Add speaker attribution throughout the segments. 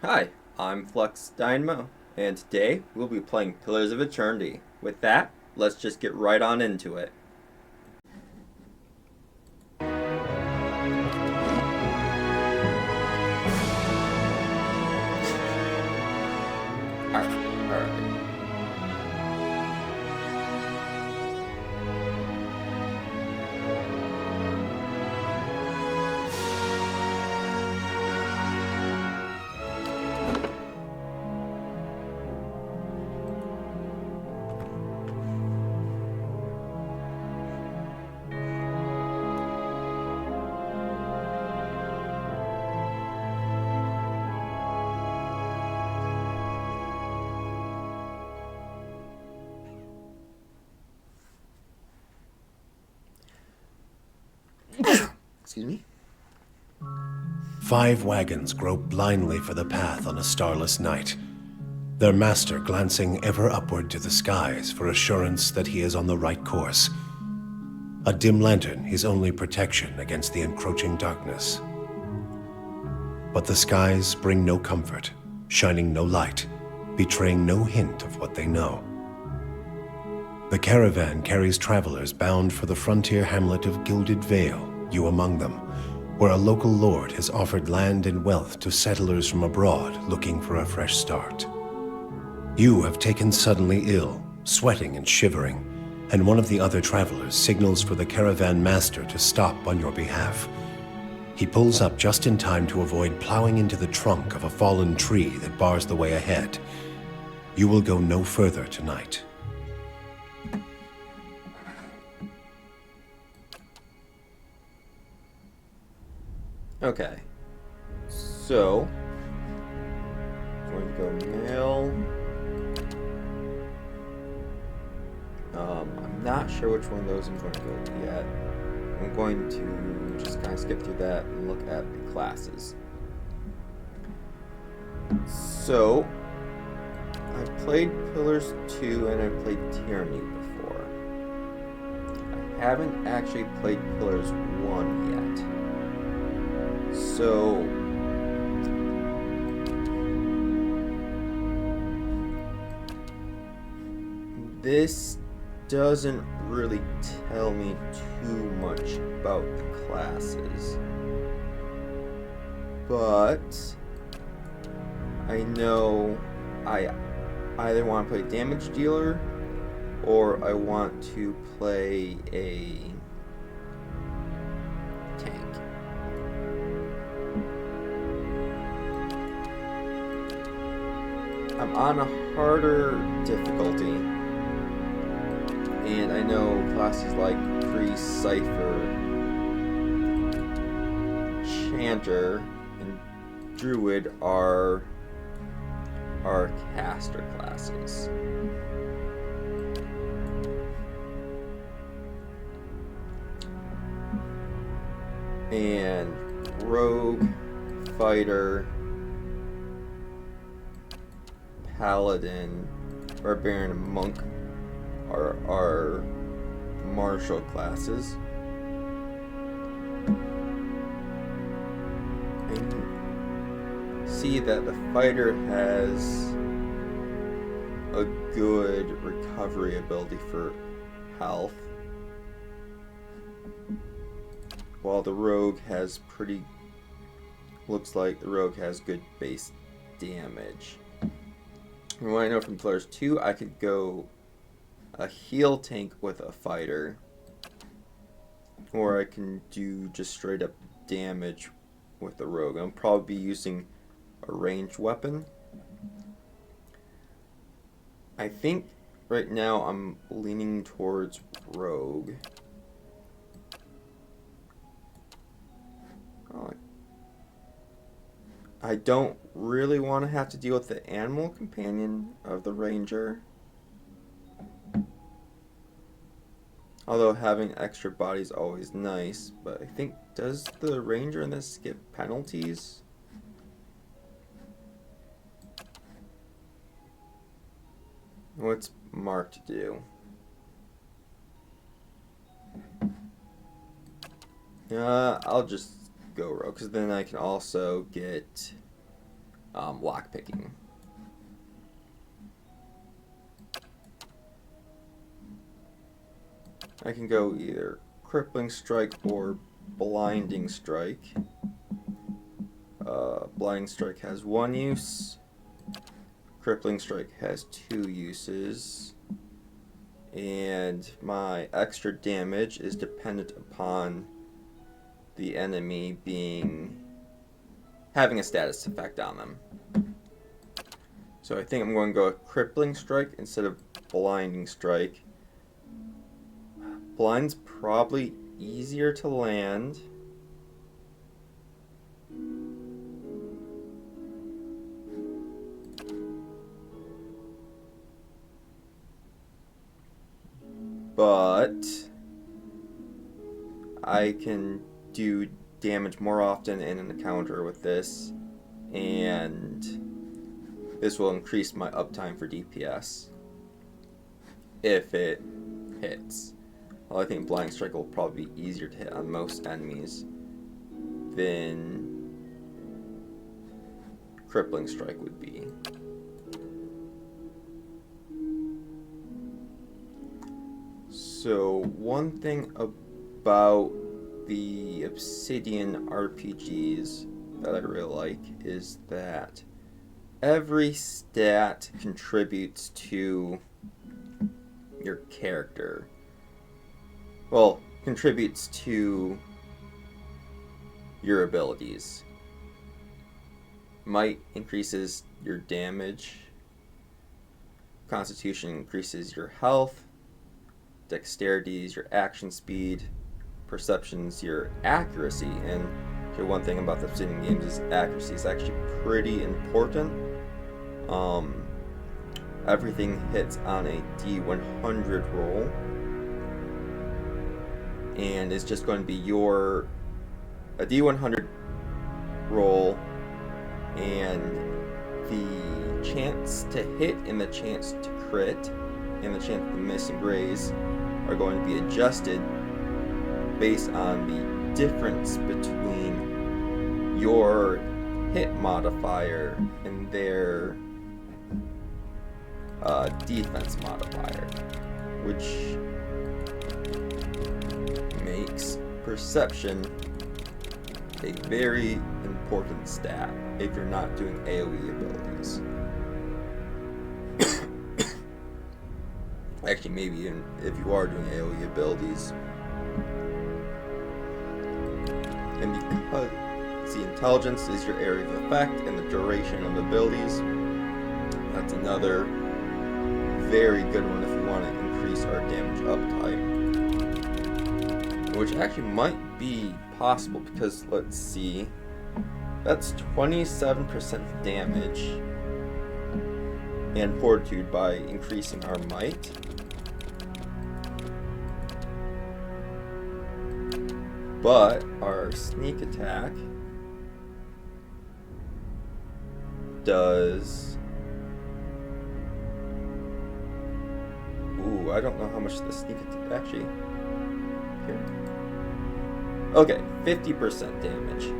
Speaker 1: Hi, I'm Flux Dynamo, and today we'll be playing Pillars of Eternity. With that, let's just get right on into it. Alright.
Speaker 2: Excuse me?
Speaker 3: 5 wagons grope blindly for the path on a starless night, their master glancing ever upward to the skies for assurance that he is on the right course. A dim lantern his only protection against the encroaching darkness. But the skies bring no comfort, shining no light, betraying no hint of what they know. The caravan carries travelers bound for the frontier hamlet of Gilded Vale, you among them, where a local lord has offered land and wealth to settlers from abroad looking for a fresh start. You have taken suddenly ill, sweating and shivering, and one of the other travelers signals for the caravan master to stop on your behalf. He pulls up just in time to avoid plowing into the trunk of a fallen tree that bars the way ahead. You will go no further tonight.
Speaker 1: Okay. So, going to go male. I'm not sure which one of those I'm going to go to yet. I'm going to just kind of skip through that and look at the classes. So, I've played Pillars 2 and I've played Tyranny before. I haven't actually played Pillars 1 yet. So, this doesn't really tell me too much about the classes. But I know I either want to play damage dealer or I want to play a tank. I'm on a harder difficulty, and I know classes like Priest, Cypher, Chanter, and Druid are caster classes. And Rogue, Fighter, Paladin, Barbarian, and Monk are martial classes. I see that the fighter has a good recovery ability for health, while the rogue has looks like the rogue has good base damage. And what I know from Pillars 2, I could go a heal tank with a fighter, or I can do just straight up damage with the rogue. I'll probably be using a ranged weapon. I think right now I'm leaning towards rogue. I don't really want to have to deal with the animal companion of the ranger. Although having extra body is always nice, but I think, does the ranger in this get penalties? What's Mark do? I'll just go rogue, because then I can also get lockpicking. I can go either crippling strike or blinding strike. Blinding strike has 1 use. Crippling strike has 2 uses. And my extra damage is dependent upon the enemy having a status effect on them. So I think I'm going to go with crippling strike instead of blinding strike. Blind's probably easier to land. But I can do damage more often in an encounter with this, and this will increase my uptime for DPS if it hits. Well, I think Blind Strike will probably be easier to hit on most enemies than Crippling Strike would be. So one thing about the Obsidian RPGs that I really like is that every stat contributes to your character. Well, contributes to your abilities. Might increases your damage. Constitution increases your health. Dexterity is your action speed. Perception's your accuracy. And the one thing about the Obsidian games is accuracy is actually pretty important. Everything hits on a D100 roll. And it's just going to be a D100 roll, and the chance to hit and the chance to crit and the chance to miss and graze are going to be adjusted based on the difference between your hit modifier and their defense modifier, which makes perception a very important stat if you're not doing AoE abilities. Actually, maybe even if you are doing AoE abilities. And because the intelligence is your area of effect and the duration of abilities, that's another very good one if you want to increase our damage uptime. Which actually might be possible because, let's see, that's 27% damage and fortitude by increasing our might. But our sneak attack does... Ooh, I don't know how much the sneak attack... Actually, here. Okay, 50% damage.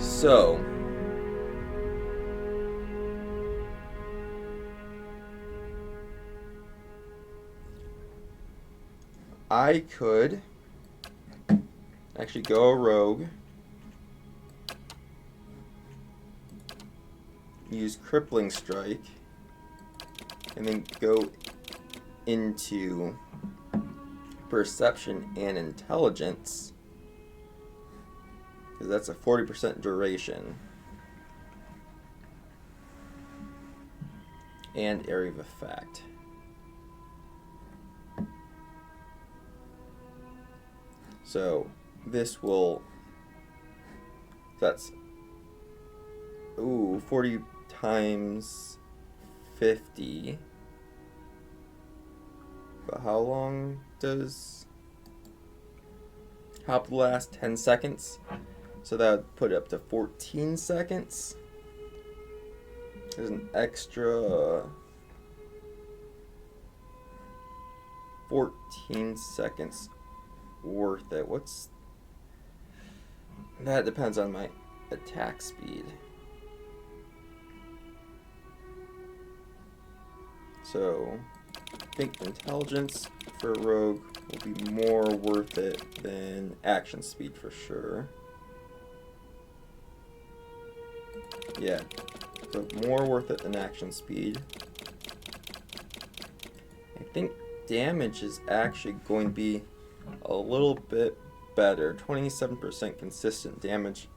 Speaker 1: So... I could actually go rogue, use crippling strike, and then go into perception and intelligence, because that's a 40% duration, and area of effect. So this will, that's, 40 times 50. But how long does hop last? 10 seconds. So that would put it up to 14 seconds. There's an extra 14 seconds worth it. That depends on my attack speed. So I think intelligence for a rogue will be more worth it than action speed for sure. Yeah, but more worth it than action speed. I think damage is actually going to be a little bit better. 27% consistent damage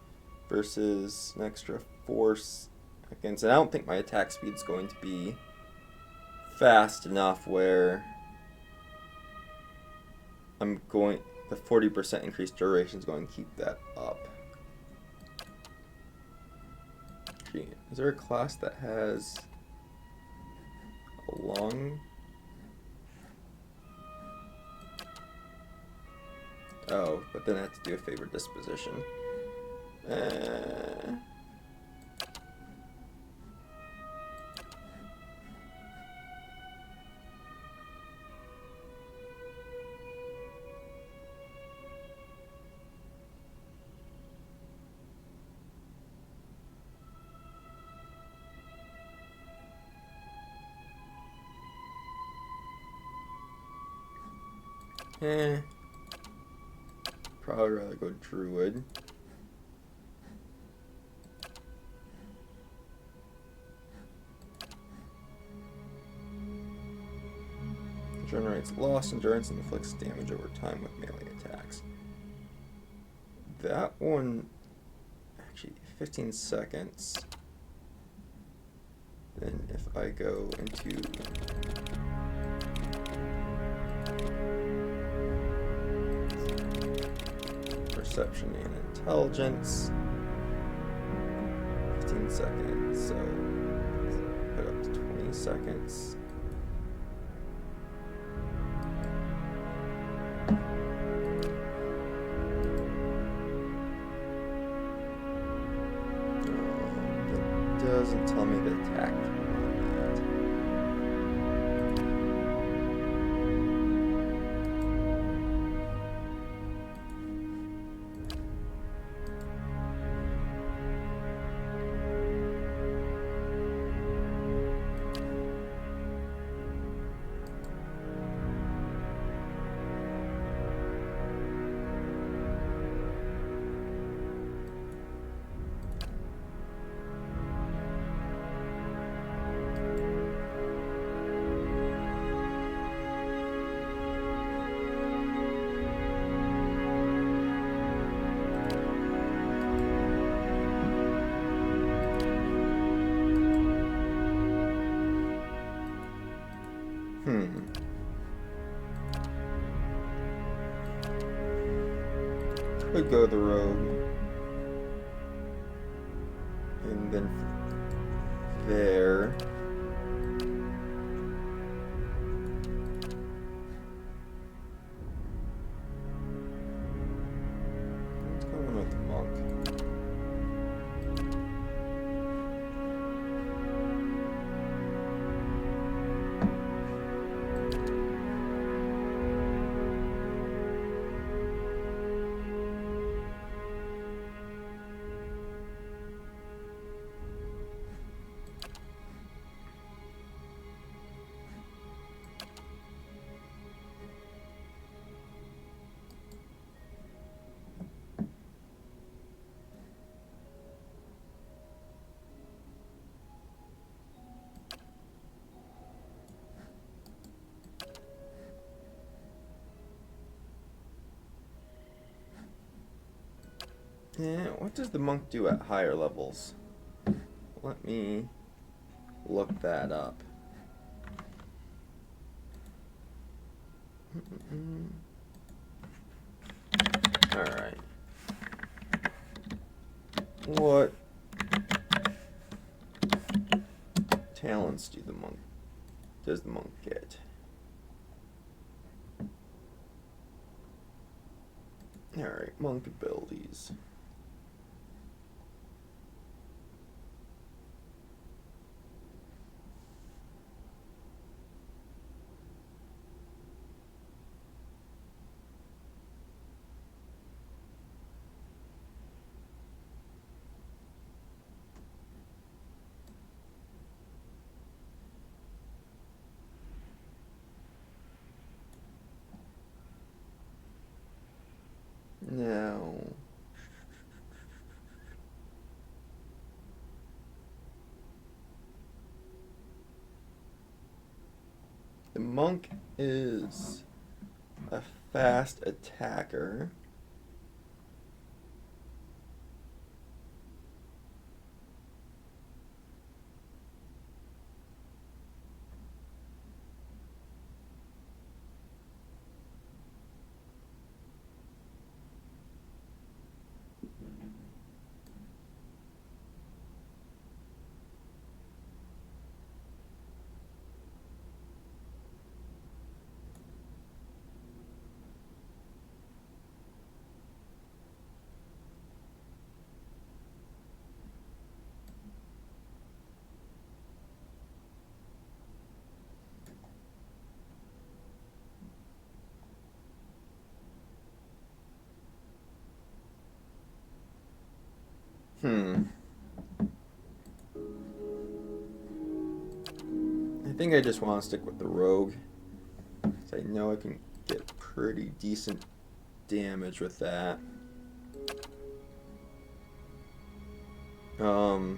Speaker 1: versus an extra 4 seconds. And I don't think my attack speed is going to be fast enough where the 40% increased duration is going to keep that up. Gee, is there a class that has a long... Oh, but then I have to do a favorite disposition. Probably rather go druid. Generates lost endurance and inflicts damage over time with melee attacks. That one, actually, 15 seconds. Then if I go into perception and intelligence, 15 seconds, so put up to 20 seconds. That doesn't tell me the attack on that. Could go the rogue. And then there. What's going on with the monk? Yeah, what does the monk do at higher levels? Let me look that up. Alright. What talents does the monk get? Alright, monk abilities. monk is a fast attacker. I think I just want to stick with the rogue. 'Cause I know I can get pretty decent damage with that. Oh,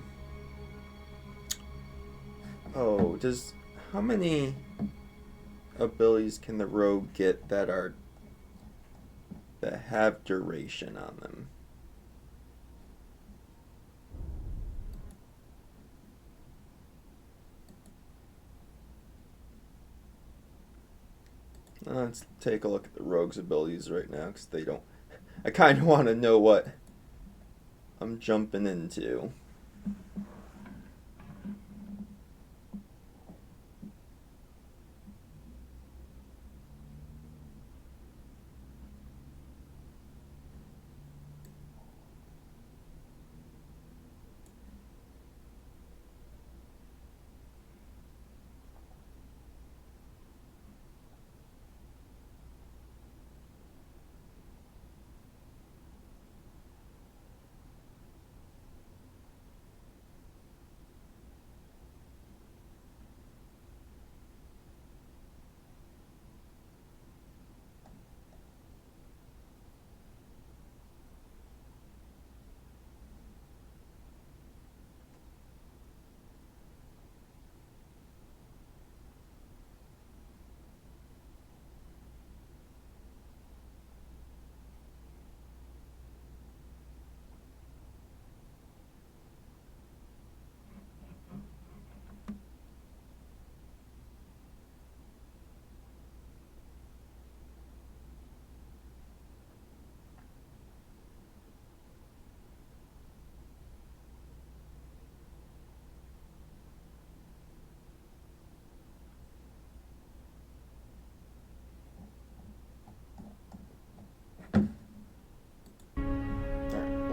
Speaker 1: how many abilities can the rogue get that have duration on them? Let's take a look at the rogue's abilities right now, because they don't... I kind of want to know what I'm jumping into.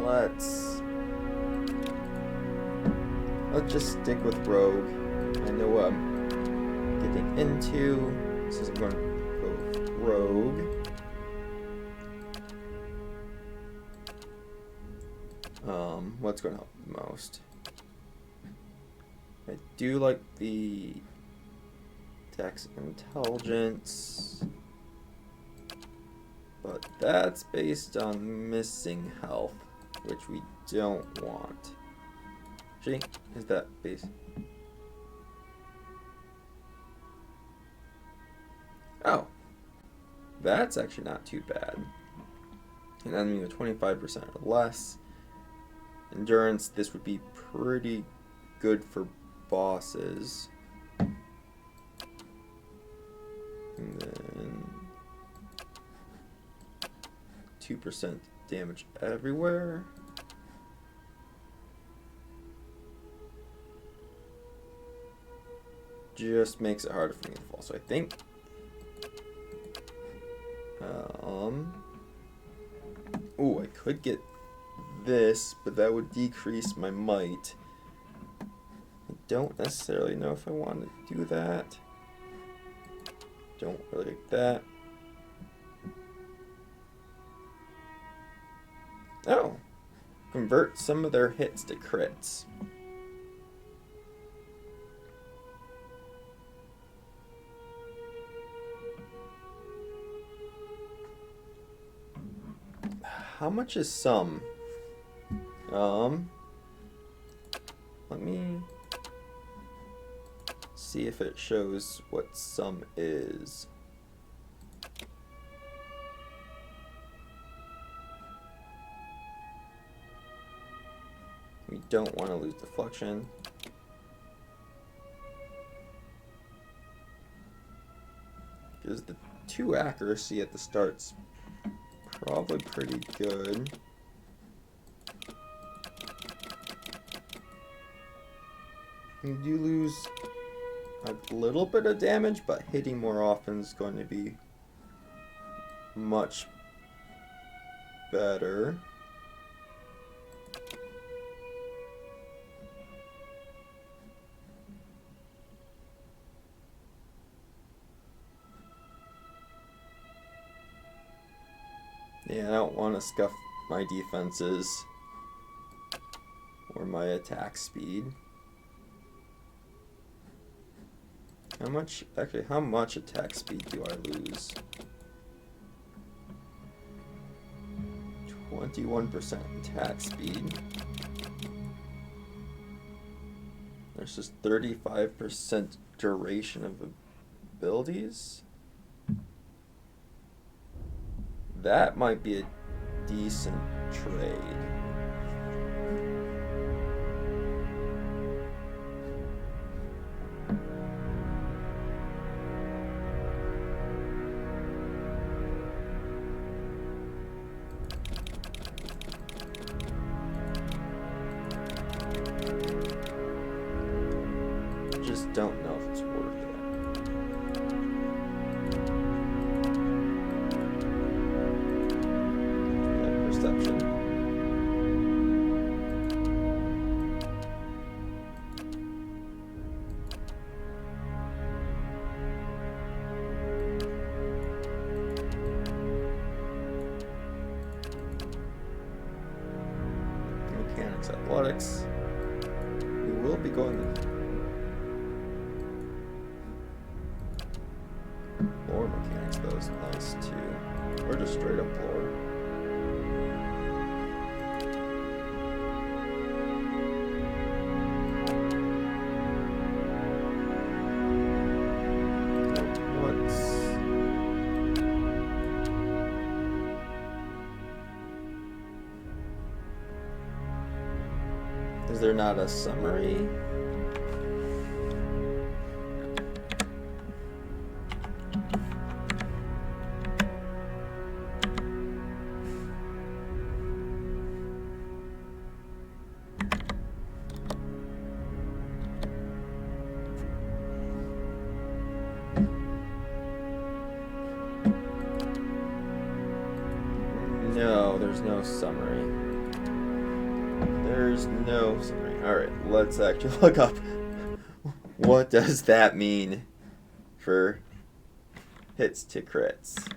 Speaker 1: Let's just stick with rogue. I know what I'm getting into. So I'm going to go with rogue. What's going to help the most? I do like the Dex Intelligence, but that's based on missing health, which we don't want. Actually, is that base? Oh, that's actually not too bad. An enemy with 25% or less. Endurance, this would be pretty good for bosses. And then 2% damage everywhere. Just makes it harder for me to fall. So I think ooh, I could get this, but that would decrease my might. I don't necessarily know if I want to do that. Don't really like that. Oh, convert some of their hits to crits. How much is some? Let me see if it shows what sum is. We don't want to lose deflection. Because the 2 accuracy at the start's probably pretty good. You do lose a little bit of damage, but hitting more often is going to be much better. Yeah, I don't want to scuff my defenses or my attack speed. How much attack speed do I lose? 21% attack speed. There's just 35% duration of abilities. That might be a decent trade. Just don't know if it's worth it. Perception. Mechanics, athletics. We will be going lore mechanics, though, is nice too. Or just straight up lore. Is there not a summary? No, there's no summary. There's no summary. Alright, let's actually look up what does that mean for hits to crits.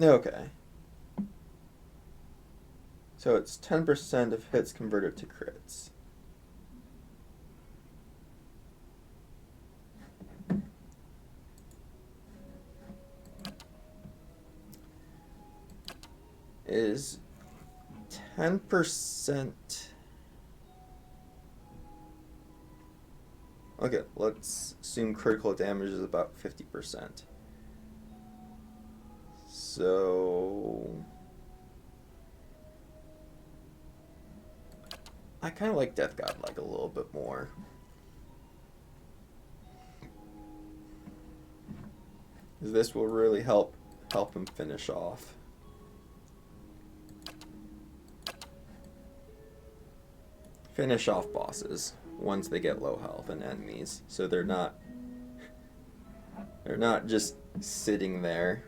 Speaker 1: Okay. So it's 10% of hits converted to crits. Is 10%... Okay, let's assume critical damage is about 50%. So I kind of like Death God like a little bit more. This will really help him finish off. Finish off bosses once they get low health and enemies, so they're not just sitting there.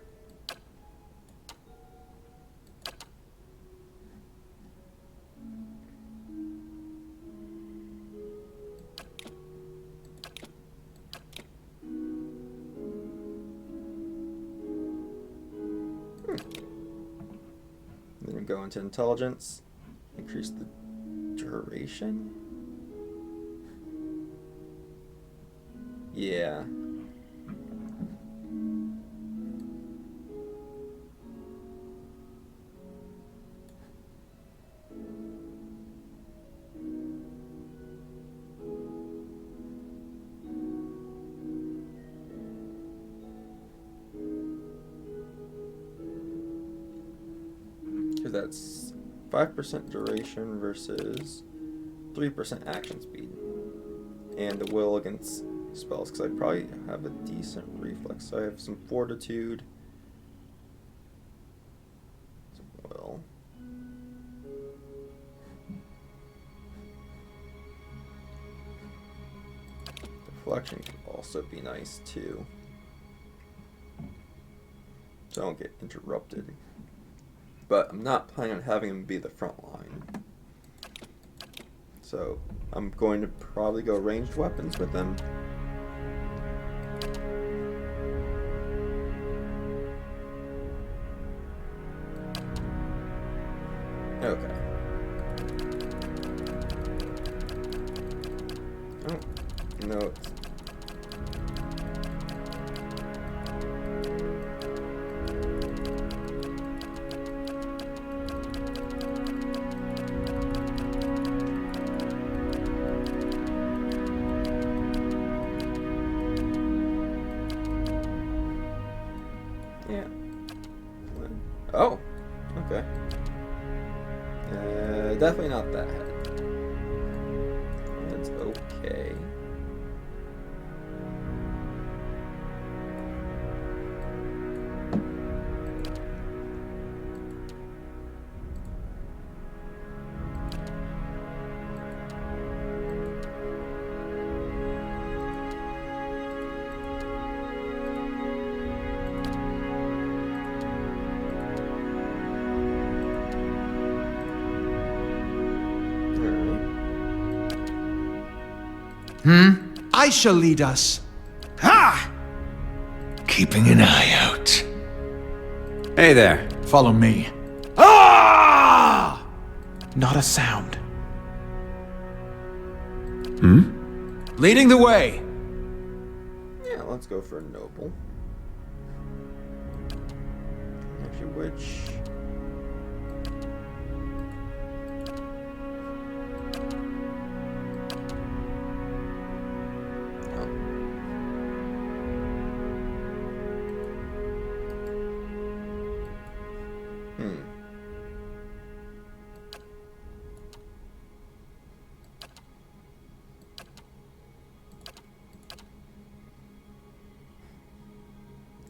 Speaker 1: Then we go into intelligence. Increase the duration. Yeah. Because that's 5% duration versus 3% action speed. And the will against spells, because I probably have a decent reflex. So I have some fortitude. Some will. Deflection can also be nice too. So I don't get interrupted. But I'm not planning on having him be the front line. So I'm going to probably go ranged weapons with him. Okay. Oh, no, it's... Yeah. Oh, okay. Definitely not that head. That's okay.
Speaker 4: I shall lead us.
Speaker 5: Ha! Keeping an eye out. Hey there.
Speaker 4: Follow me.
Speaker 5: Ah!
Speaker 4: Not a sound.
Speaker 5: Leading the way.
Speaker 1: Yeah, let's go for a noble. Actually, which...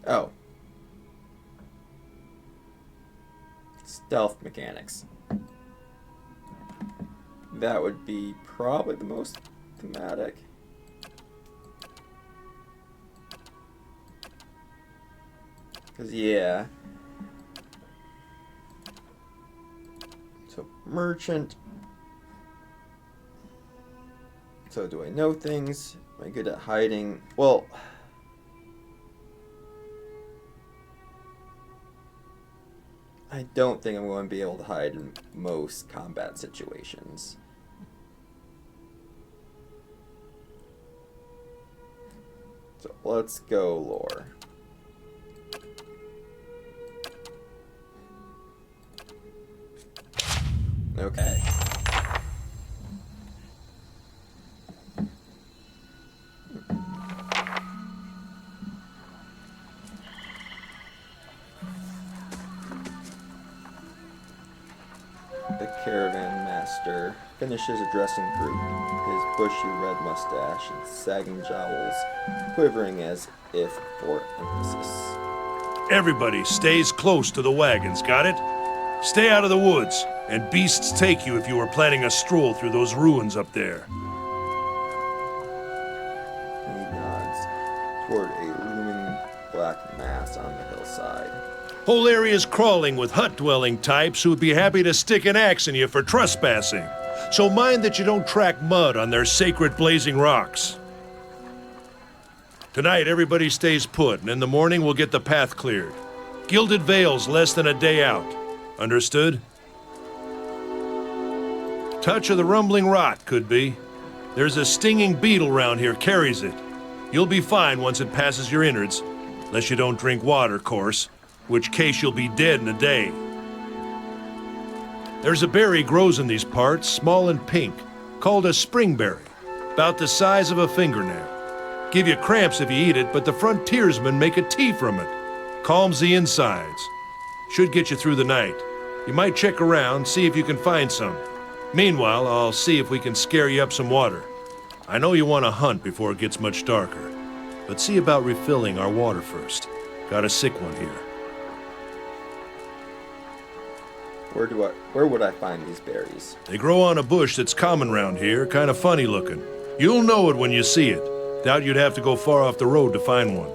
Speaker 1: Oh. Stealth mechanics. That would be probably the most thematic. Because, yeah. So, merchant. So, do I know things? Am I good at hiding? Well... I don't think I'm going to be able to hide in most combat situations. So let's go lore. Okay. The caravan master finishes addressing group, his bushy red mustache and sagging jowls quivering as if for emphasis.
Speaker 6: Everybody stays close to the wagons, got it? Stay out of the woods, and beasts take you if you are planning a stroll through those ruins up there.
Speaker 1: He nods toward a looming black mass on the hillside.
Speaker 6: Whole area's crawling with hut-dwelling types who'd be happy to stick an axe in you for trespassing. So mind that you don't track mud on their sacred blazing rocks. Tonight, everybody stays put, and in the morning we'll get the path cleared. Gilded Vale's less than a day out. Understood? Touch of the rumbling rot, could be. There's a stinging beetle round here, carries it. You'll be fine once it passes your innards. Unless you don't drink water, course. Which case you'll be dead in a day. There's a berry grows in these parts, small and pink, called a springberry. About the size of a fingernail. Give you cramps if you eat it, but the frontiersmen make a tea from it. Calms the insides. Should get you through the night. You might check around, see if you can find some. Meanwhile, I'll see if we can scare you up some water. I know you want to hunt before it gets much darker, but see about refilling our water first. Got a sick one here.
Speaker 1: Where would I find these berries?
Speaker 6: They grow on a bush that's common round here, kind of funny looking. You'll know it when you see it. Doubt you'd have to go far off the road to find one.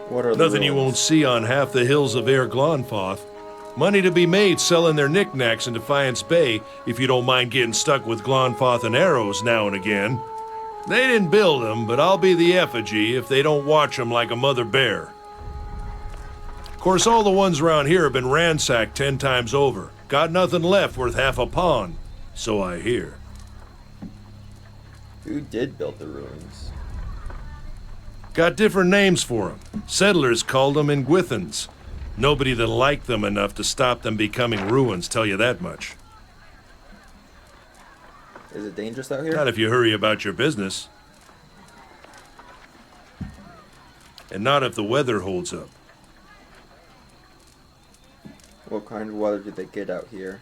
Speaker 1: What are the
Speaker 6: Nothing you won't see on half the hills of Air Glonfoth. Money to be made selling their knickknacks in Defiance Bay, if you don't mind getting stuck with Glonfoth and arrows now and again. They didn't build them, but I'll be the effigy if they don't watch them like a mother bear. Of course, all the ones around here have been ransacked 10 times over. Got nothing left worth half a pawn, so I hear.
Speaker 1: Who did build the ruins?
Speaker 6: Got different names for them. Settlers called them Ingwithans. Nobody that liked them enough to stop them becoming ruins, tell you that much.
Speaker 1: Is it dangerous out here?
Speaker 6: Not if you hurry about your business. And not if the weather holds up.
Speaker 1: What kind of weather did they get out here?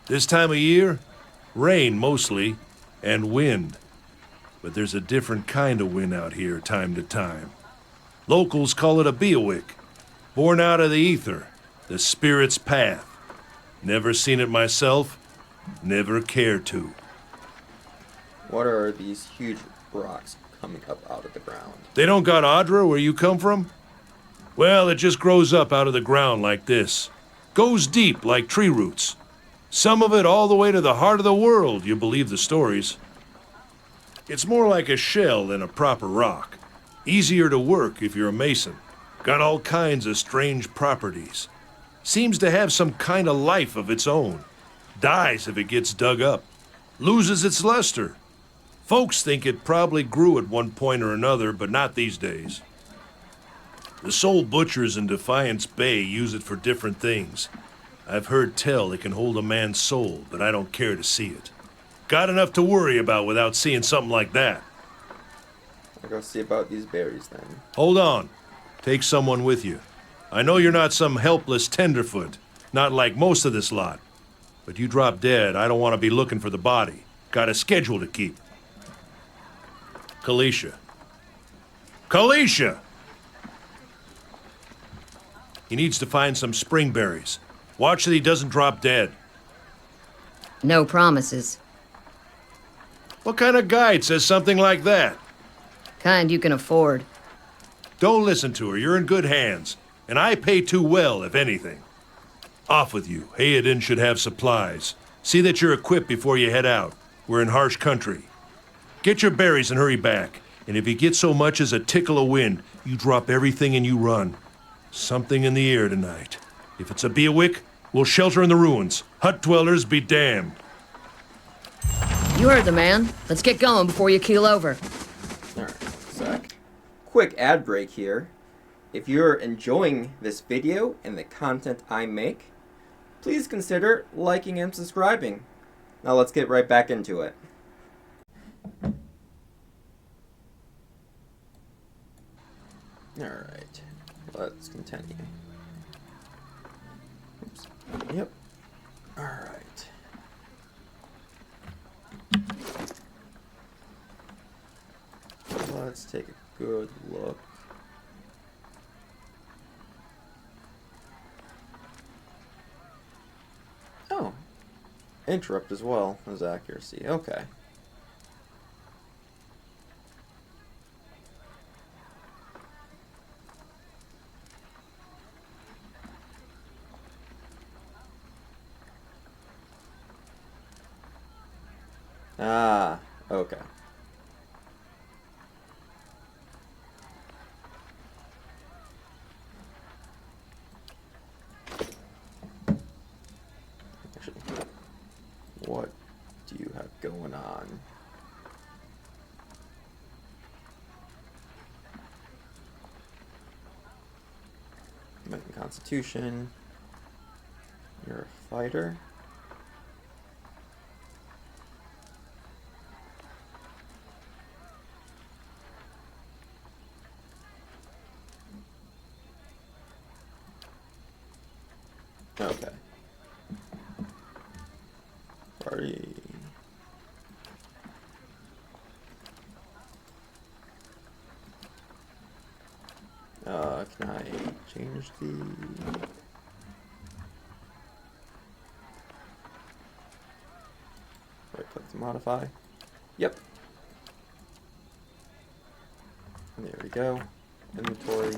Speaker 6: This time of year, rain mostly, and wind. But there's a different kind of wind out here time to time. Locals call it a beawick, born out of the ether, the spirit's path. Never seen it myself, never cared to.
Speaker 1: What are these huge rocks coming up out of the ground?
Speaker 6: They don't got Audra where you come from? Well, it just grows up out of the ground like this. Goes deep like tree roots. Some of it all the way to the heart of the world, you believe the stories. It's more like a shell than a proper rock. Easier to work if you're a mason. Got all kinds of strange properties. Seems to have some kind of life of its own. Dies if it gets dug up. Loses its luster. Folks think it probably grew at one point or another, but not these days. The soul butchers in Defiance Bay use it for different things. I've heard tell it can hold a man's soul, but I don't care to see it. Got enough to worry about without seeing something like that.
Speaker 1: I'll go see about these berries then.
Speaker 6: Hold on. Take someone with you. I know you're not some helpless tenderfoot, not like most of this lot. But you drop dead, I don't want to be looking for the body. Got a schedule to keep. Kalisha. Kalisha! He needs to find some springberries. Watch that he doesn't drop dead.
Speaker 7: No promises.
Speaker 6: What kind of guide says something like that?
Speaker 7: Kind you can afford.
Speaker 6: Don't listen to her. You're in good hands. And I pay too well, if anything. Off with you. Hayden should have supplies. See that you're equipped before you head out. We're in harsh country. Get your berries and hurry back. And if you get so much as a tickle of wind, you drop everything and you run. Something in the air tonight. If it's a beawick, we'll shelter in the ruins. Hut dwellers be damned.
Speaker 7: You heard the man. Let's get going before you keel over.
Speaker 1: Alright, sec. Quick ad break here. If you're enjoying this video and the content I make, please consider liking and subscribing. Now let's get right back into it. Alright, let's continue. Oops. Yep. Alright. Let's take a good look. Oh. Interrupt as well as accuracy. Okay. Ah, okay. Actually, what going on. American Constitution. You're a fighter. Okay. Party. Can I change the... Right click to modify. Yep. And there we go. Inventory.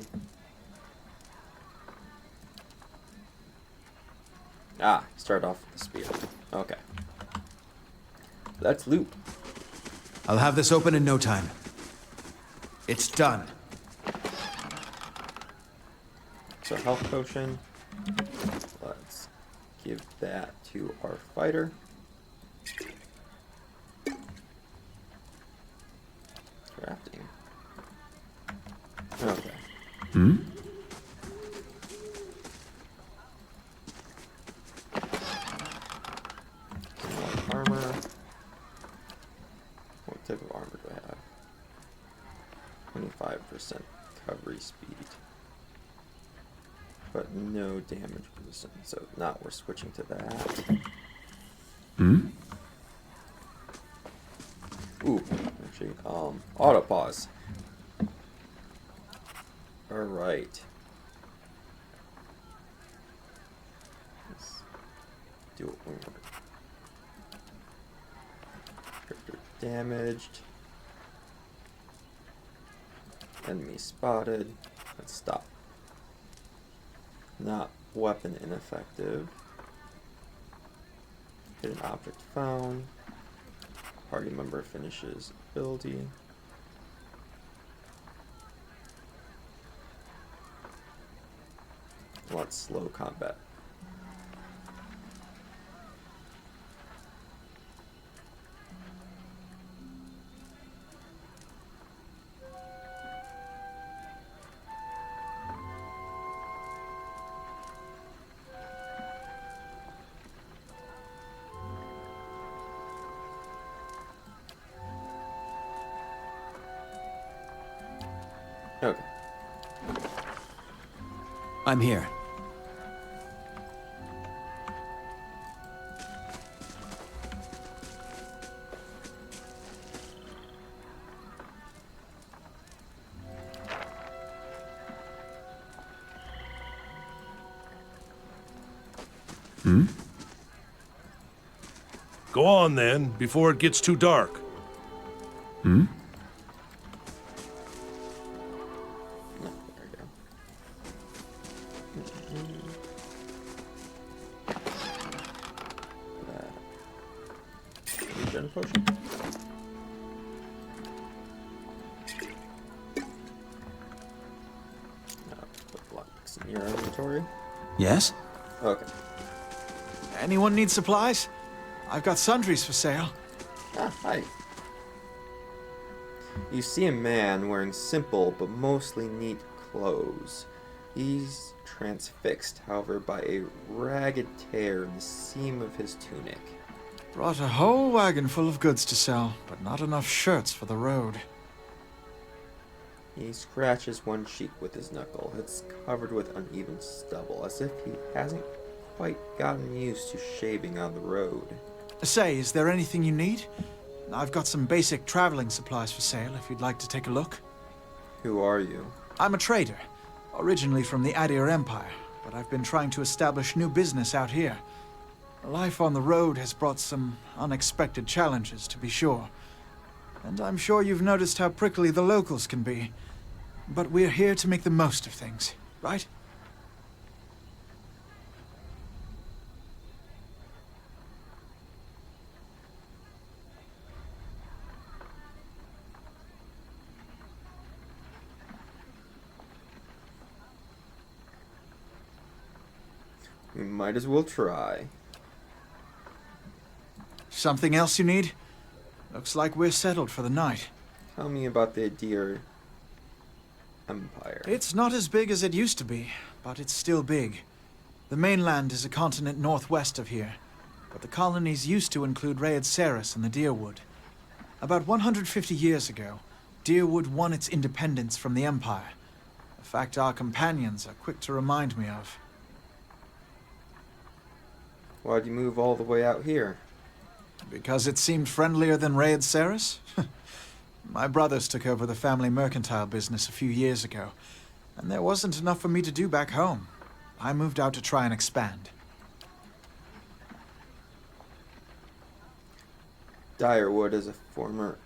Speaker 1: Ah, start off with the spear. Okay. Let's loot.
Speaker 5: I'll have this open in no time. It's done.
Speaker 1: So health potion. Let's give that to our fighter. Crafting. Okay.
Speaker 3: Hmm?
Speaker 1: Some more armor. What type of armor do I have? 25% recovery speed. But no damage resistance, so not we're switching to that.
Speaker 3: Hmm?
Speaker 1: Ooh, actually, auto pause. Alright. Let's do it one more. Character damaged. Enemy spotted. Let's stop. Not weapon ineffective. Hidden object found. Party member finishes ability. Let's slow combat. Okay.
Speaker 5: I'm here.
Speaker 3: Hmm?
Speaker 6: Go on then, before it gets too dark.
Speaker 3: Hmm?
Speaker 1: No, there we go. Regen potion. Put blocks in your inventory.
Speaker 5: Yes?
Speaker 1: Okay.
Speaker 4: Anyone need supplies? I've got sundries for sale.
Speaker 1: Ah, hi. You see a man wearing simple but mostly neat clothes. He's transfixed, however, by a ragged tear in the seam of his tunic.
Speaker 4: Brought a whole wagon full of goods to sell, but not enough shirts for the road.
Speaker 1: He scratches one cheek with his knuckle. It's covered with uneven stubble, as if he hasn't quite gotten used to shaving on the road.
Speaker 4: Say, is there anything you need? I've got some basic traveling supplies for sale if you'd like to take a look.
Speaker 1: Who are you?
Speaker 4: I'm a trader, originally from the Adir Empire, but I've been trying to establish new business out here. Life on the road has brought some unexpected challenges, to be sure. And I'm sure you've noticed how prickly the locals can be. But we're here to make the most of things, right?
Speaker 1: We might as well try.
Speaker 4: Something else you need? Looks like we're settled for the night.
Speaker 1: Tell me about the Deer Empire.
Speaker 4: It's not as big as it used to be, but it's still big. The mainland is a continent northwest of here, but the colonies used to include Rhaed Saris and the Deerwood. About 150 years ago, Deerwood won its independence from the Empire. A fact our companions are quick to remind me of.
Speaker 1: Why'd you move all the way out here?
Speaker 4: Because it seemed friendlier than Rhaed Saris? My brothers took over the family mercantile business a few years ago, and there wasn't enough for me to do back home. I moved out to try and expand.
Speaker 1: Direwood is a former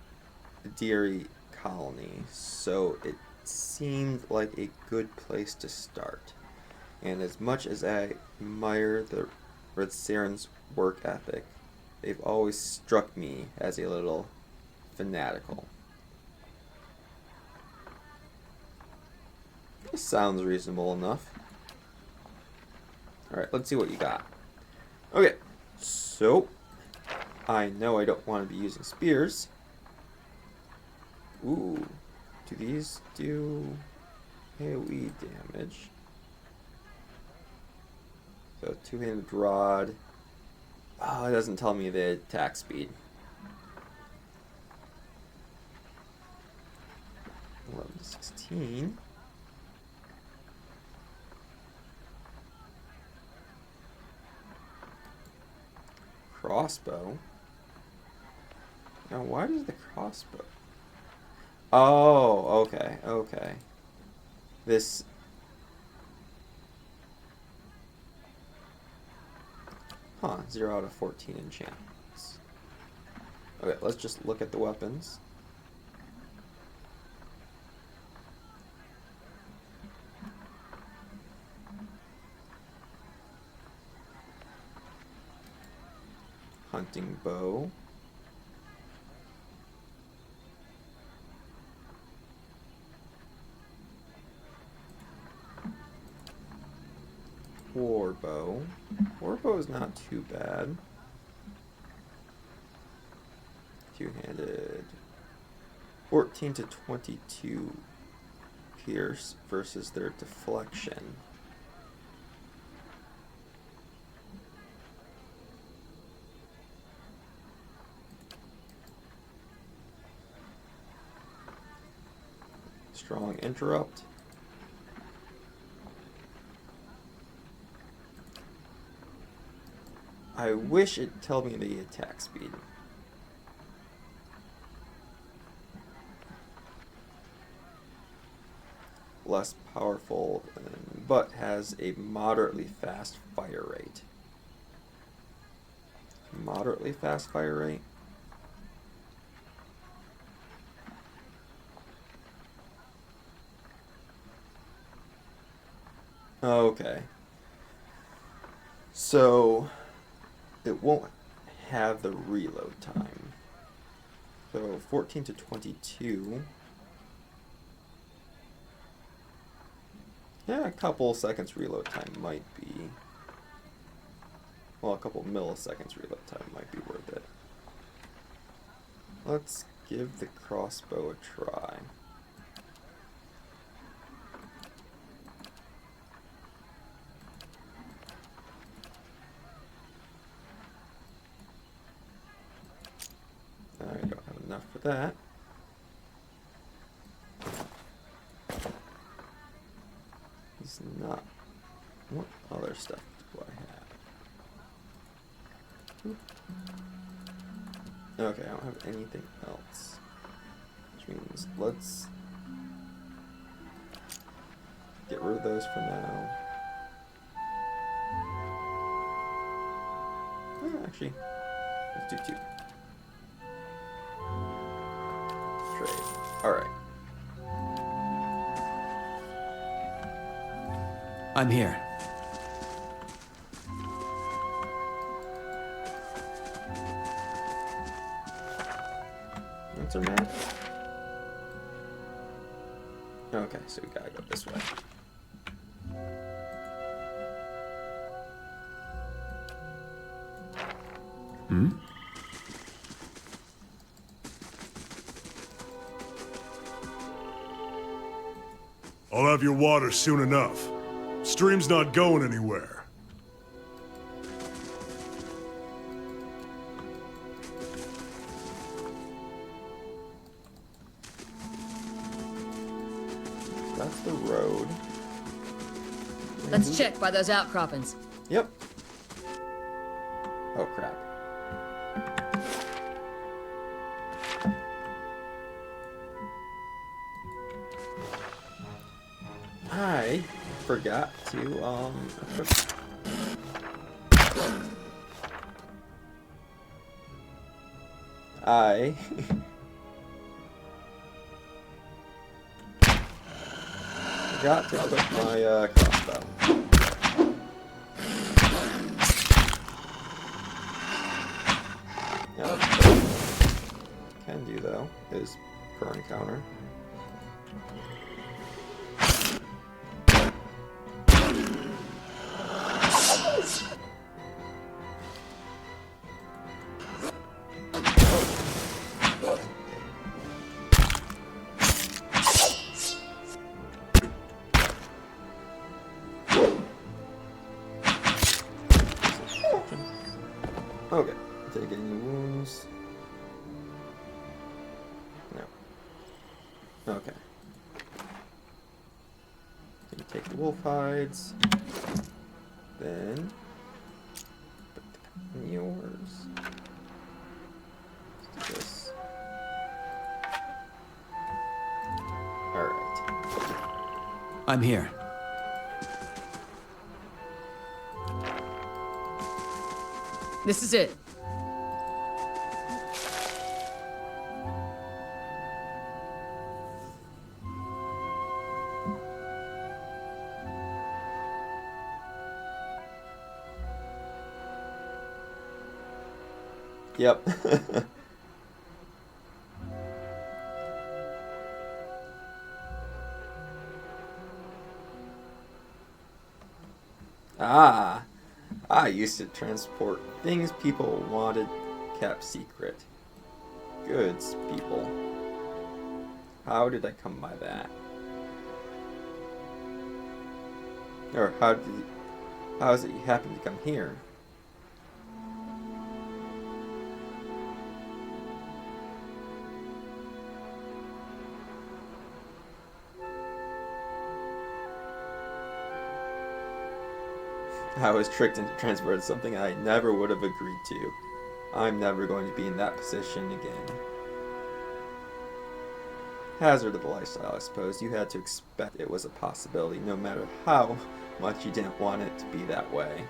Speaker 1: Deery colony, so it seemed like a good place to start. And as much as I admire the Red Saren's work ethic, they've always struck me as a little fanatical. This sounds reasonable enough. Alright, let's see what you got. Okay, so I know I don't want to be using spears. Ooh, do these do AoE damage? So two-handed rod. Oh, it doesn't tell me the attack speed. 11 to 16. Crossbow. Now, why does the crossbow? Oh, okay, okay. This. Huh, 0 out of 14 enchantments. Okay, let's just look at the weapons. Hunting bow. Warbow. Warbow is not too bad. Two-handed. 14 to 22 pierce versus their deflection. Strong interrupt. I wish it told me the attack speed. Less powerful, but has a moderately fast fire rate. Moderately fast fire rate? Okay. So it won't have the reload time. So 14 to 22. Yeah, a couple seconds reload time might be. Well, a couple milliseconds reload time might be worth it. Let's give the crossbow a try. I don't have enough for that. It's not. What other stuff do I have? Okay, I don't have anything else. Which means let's get rid of those for now. Actually, let's do 2. Trade. Alright.
Speaker 5: I'm here.
Speaker 1: What's our map? Okay, so we gotta go this way.
Speaker 8: I'll have your water soon enough. Stream's not going anywhere.
Speaker 1: That's the road.
Speaker 7: Let's check by those outcroppings.
Speaker 1: Yep. Oh crap. I forgot to I forgot to equip my crossbow. Yep. Can do though is per encounter. Okay, take any wounds? No. Okay. Gonna take the wolf hides. Then put that in yours. Let's do this. Alright.
Speaker 5: I'm here.
Speaker 7: This is it.
Speaker 1: Yep. Ah, I used to transport things people wanted kept secret. Goods, people. How did I come by that? Or how is it you happen to come here? I was tricked into transporting something I never would have agreed to. I'm never going to be in that position again. Hazard of the lifestyle, I suppose. You had to expect it was a possibility, no matter how much you didn't want it to be that way.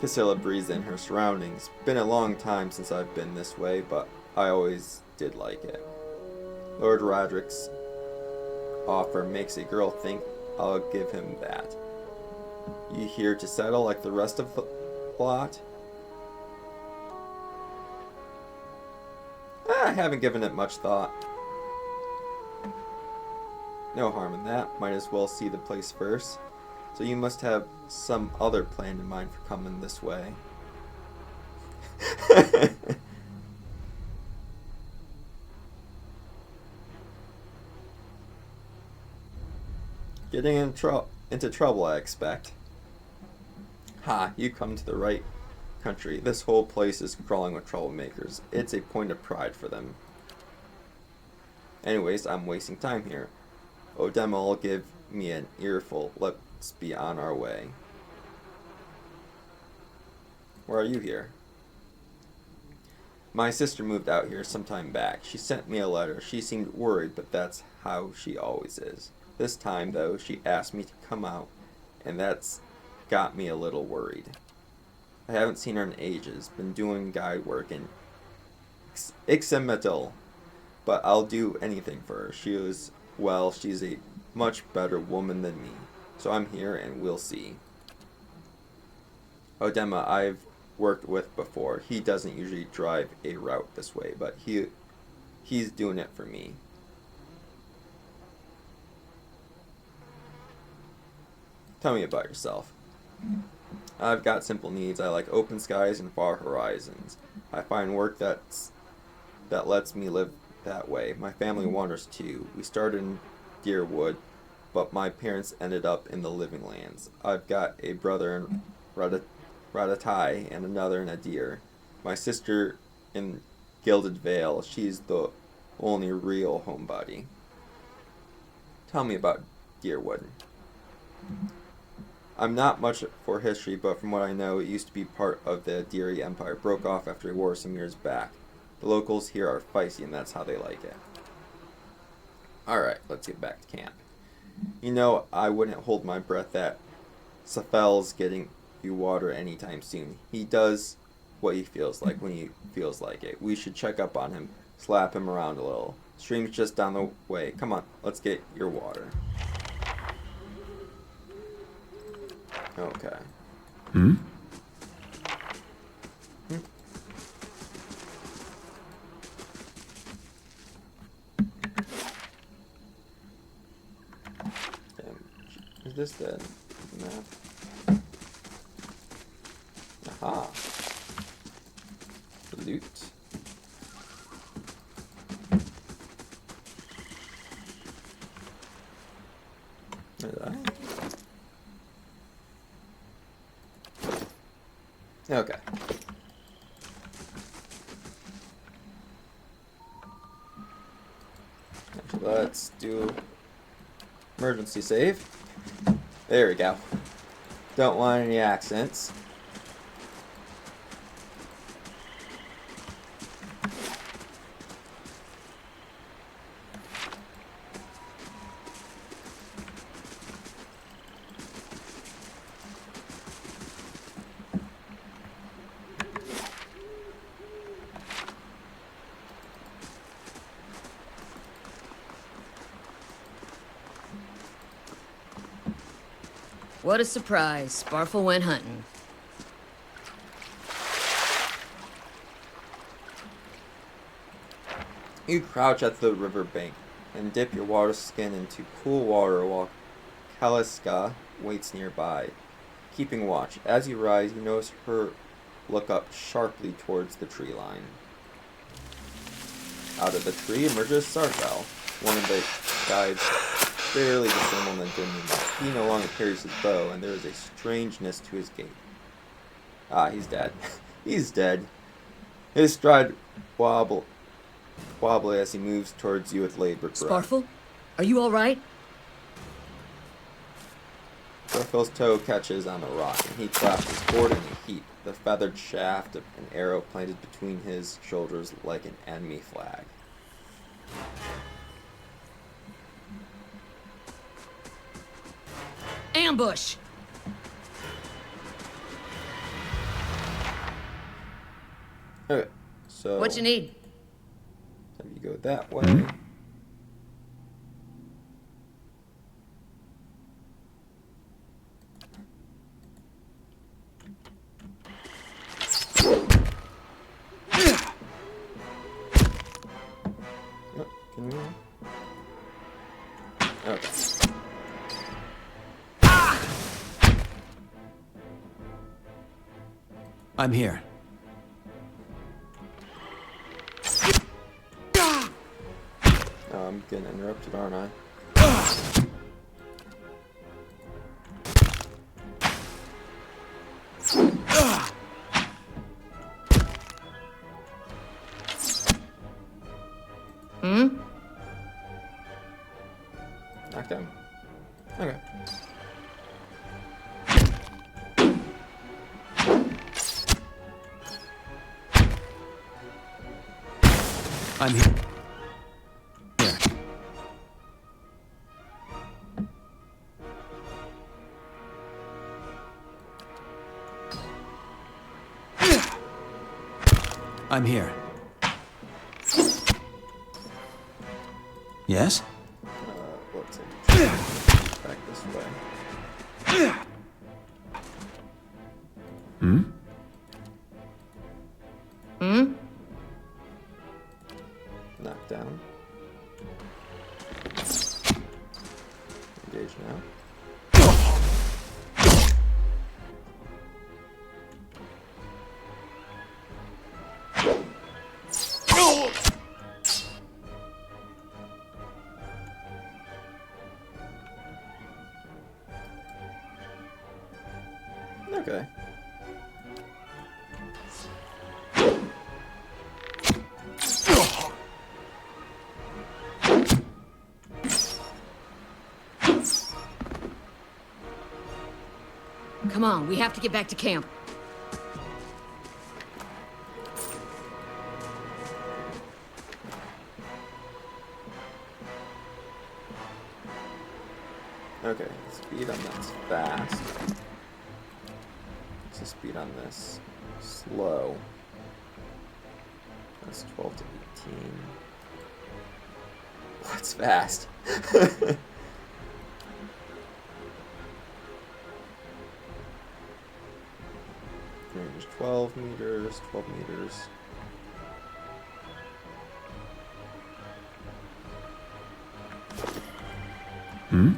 Speaker 1: Casilla breathes in her surroundings. Been a long time since I've been this way, but I always did like it. Lord Roderick's offer makes a girl think I'll give him that. You here to settle like the rest of the lot? I haven't given it much thought. No harm in that. Might as well see the place first. So you must have some other plan in mind for coming this way. Getting into trouble, I expect. Ha, you come to the right country. This whole place is crawling with troublemakers. It's a point of pride for them. Anyways, I'm wasting time here. Odema will give me an earful. Let's be on our way. Why are you here? My sister moved out here some time back. She sent me a letter. She seemed worried, but that's how she always is. This time, though, she asked me to come out, and that's got me a little worried. I haven't seen her in ages. Been doing guide work in Ixmetal, but I'll do anything for her. She's a much better woman than me. So I'm here, and we'll see. Odema, I've worked with before. He doesn't usually drive a route this way, but he's doing it for me. Tell me about yourself. I've got simple needs. I like open skies and far horizons. I find work that lets me live that way. My family wanders too. We started in Deerwood, but my parents ended up in the Living Lands. I've got a brother in Ratatai and another in Adir. My sister in Gilded Vale, she's the only real homebody. Tell me about Deerwood. I'm not much for history, but from what I know, it used to be part of the Adiri Empire. Broke off after a war some years back. The locals here are feisty, and that's how they like it. Alright, let's get back to camp. You know, I wouldn't hold my breath that Safel's getting you water anytime soon. He does what he feels like when he feels like it. We should check up on him, slap him around a little. Stream's just down the way. Come on, let's get your water. Okay. Is this the map? Aha. Loot. Did I? Okay. Let's do emergency save. There we go. Don't want any accidents.
Speaker 7: What a surprise. Sparfle went hunting.
Speaker 1: You crouch at the riverbank and dip your water skin into cool water while Kaliska waits nearby, keeping watch. As you rise, you notice her look up sharply towards the tree line. Out of the tree emerges Sarfel, one of the guides barely discernible in the dimness. He no longer carries his bow, and there is a strangeness to his gait. Ah, he's dead. He's dead. His stride wobbly as he moves towards you with labored breath.
Speaker 7: Sparfle? Are you alright?
Speaker 1: Sarfel's toe catches on a rock, and he collapses forward in a heap, the feathered shaft of an arrow planted between his shoulders like an enemy flag.
Speaker 7: Ambush!
Speaker 1: Okay, so
Speaker 7: What you need?
Speaker 1: have you go that way. Oh, can we? Okay.
Speaker 5: I'm here.
Speaker 1: Oh, I'm getting interrupted, aren't I? Knocked down. Okay.
Speaker 5: I'm here. Here. I'm here. Yes?
Speaker 1: Let's see. Back this way. Knock down. Engage now.
Speaker 7: Come on, we have to get back to camp.
Speaker 1: Okay, speed on that's fast. What's the speed on this? Slow. That's 12 to 18. What's fast? 12 meters, 12 meters.
Speaker 5: Hmm?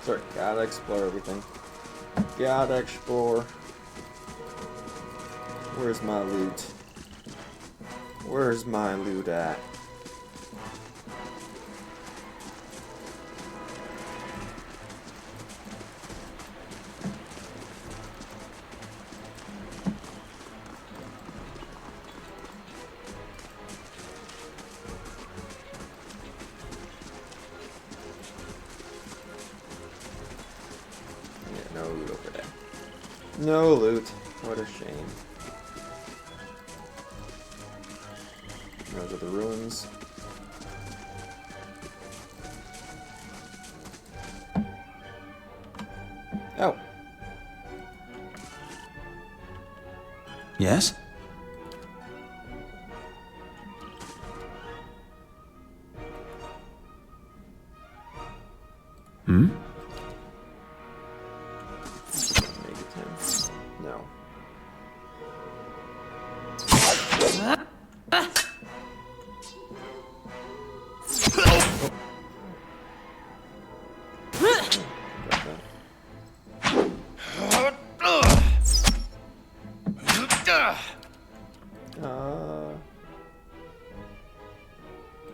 Speaker 1: Sorry, gotta explore everything. Gotta explore. Where's my loot? Where's my loot at? Yeah, no loot over there. No loot. What a shame. Those are the ruins. Oh.
Speaker 5: Yes? Hmm?
Speaker 1: Maybe 10. No. Got that.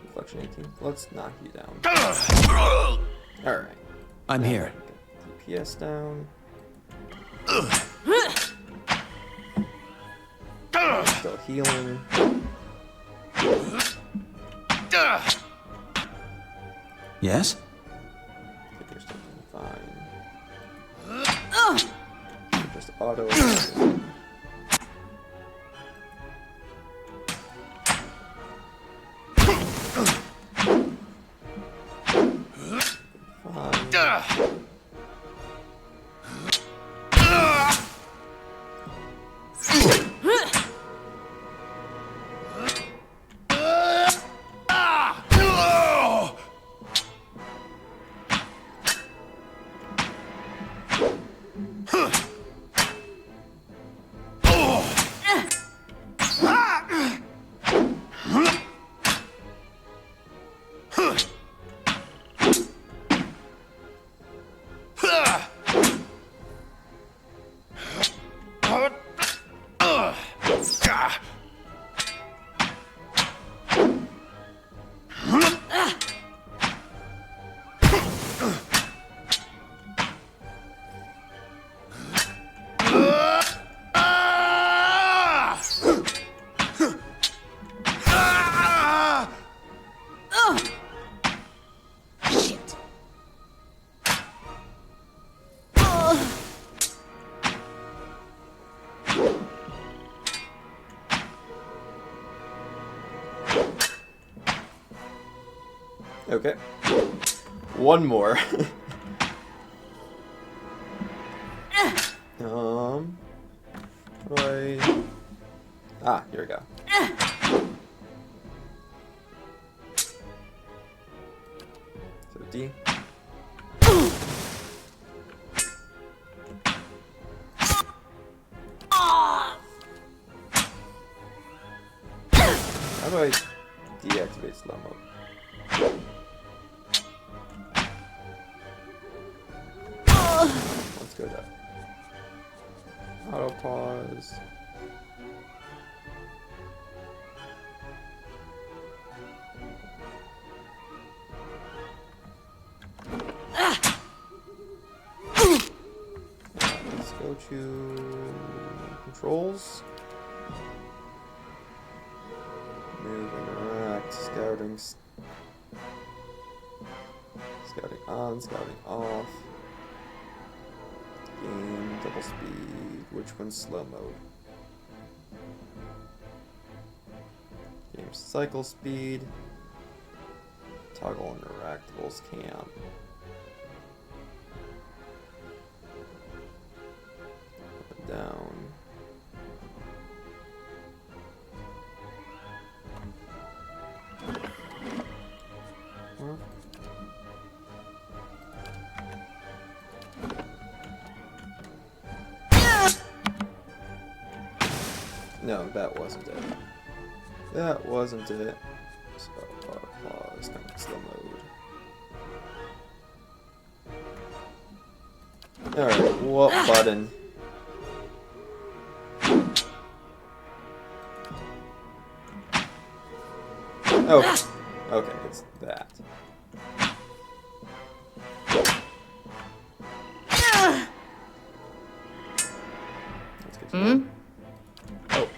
Speaker 1: Reflection 18. Let's knock you down. Alright.
Speaker 5: I'm here.
Speaker 1: DPS down. Still healing.
Speaker 5: Yes?
Speaker 1: Think you're still doing fine. Just auto. Fine.
Speaker 7: Shit.
Speaker 1: Okay. One more. Right. Ah, here we go. So D. How do I deactivate slow mode? Let's go to auto pause. Go to controls. Move, interact, scouting. Scouting on, scouting off. Game, double speed. Which one's slow mode? Game cycle speed. Toggle interactables cam. Up and down. Well. No, that wasn't it. That wasn't it. So, pause, kind of slow mode. Alright, what button? Oh, okay, it's that. That's good to know. Oh.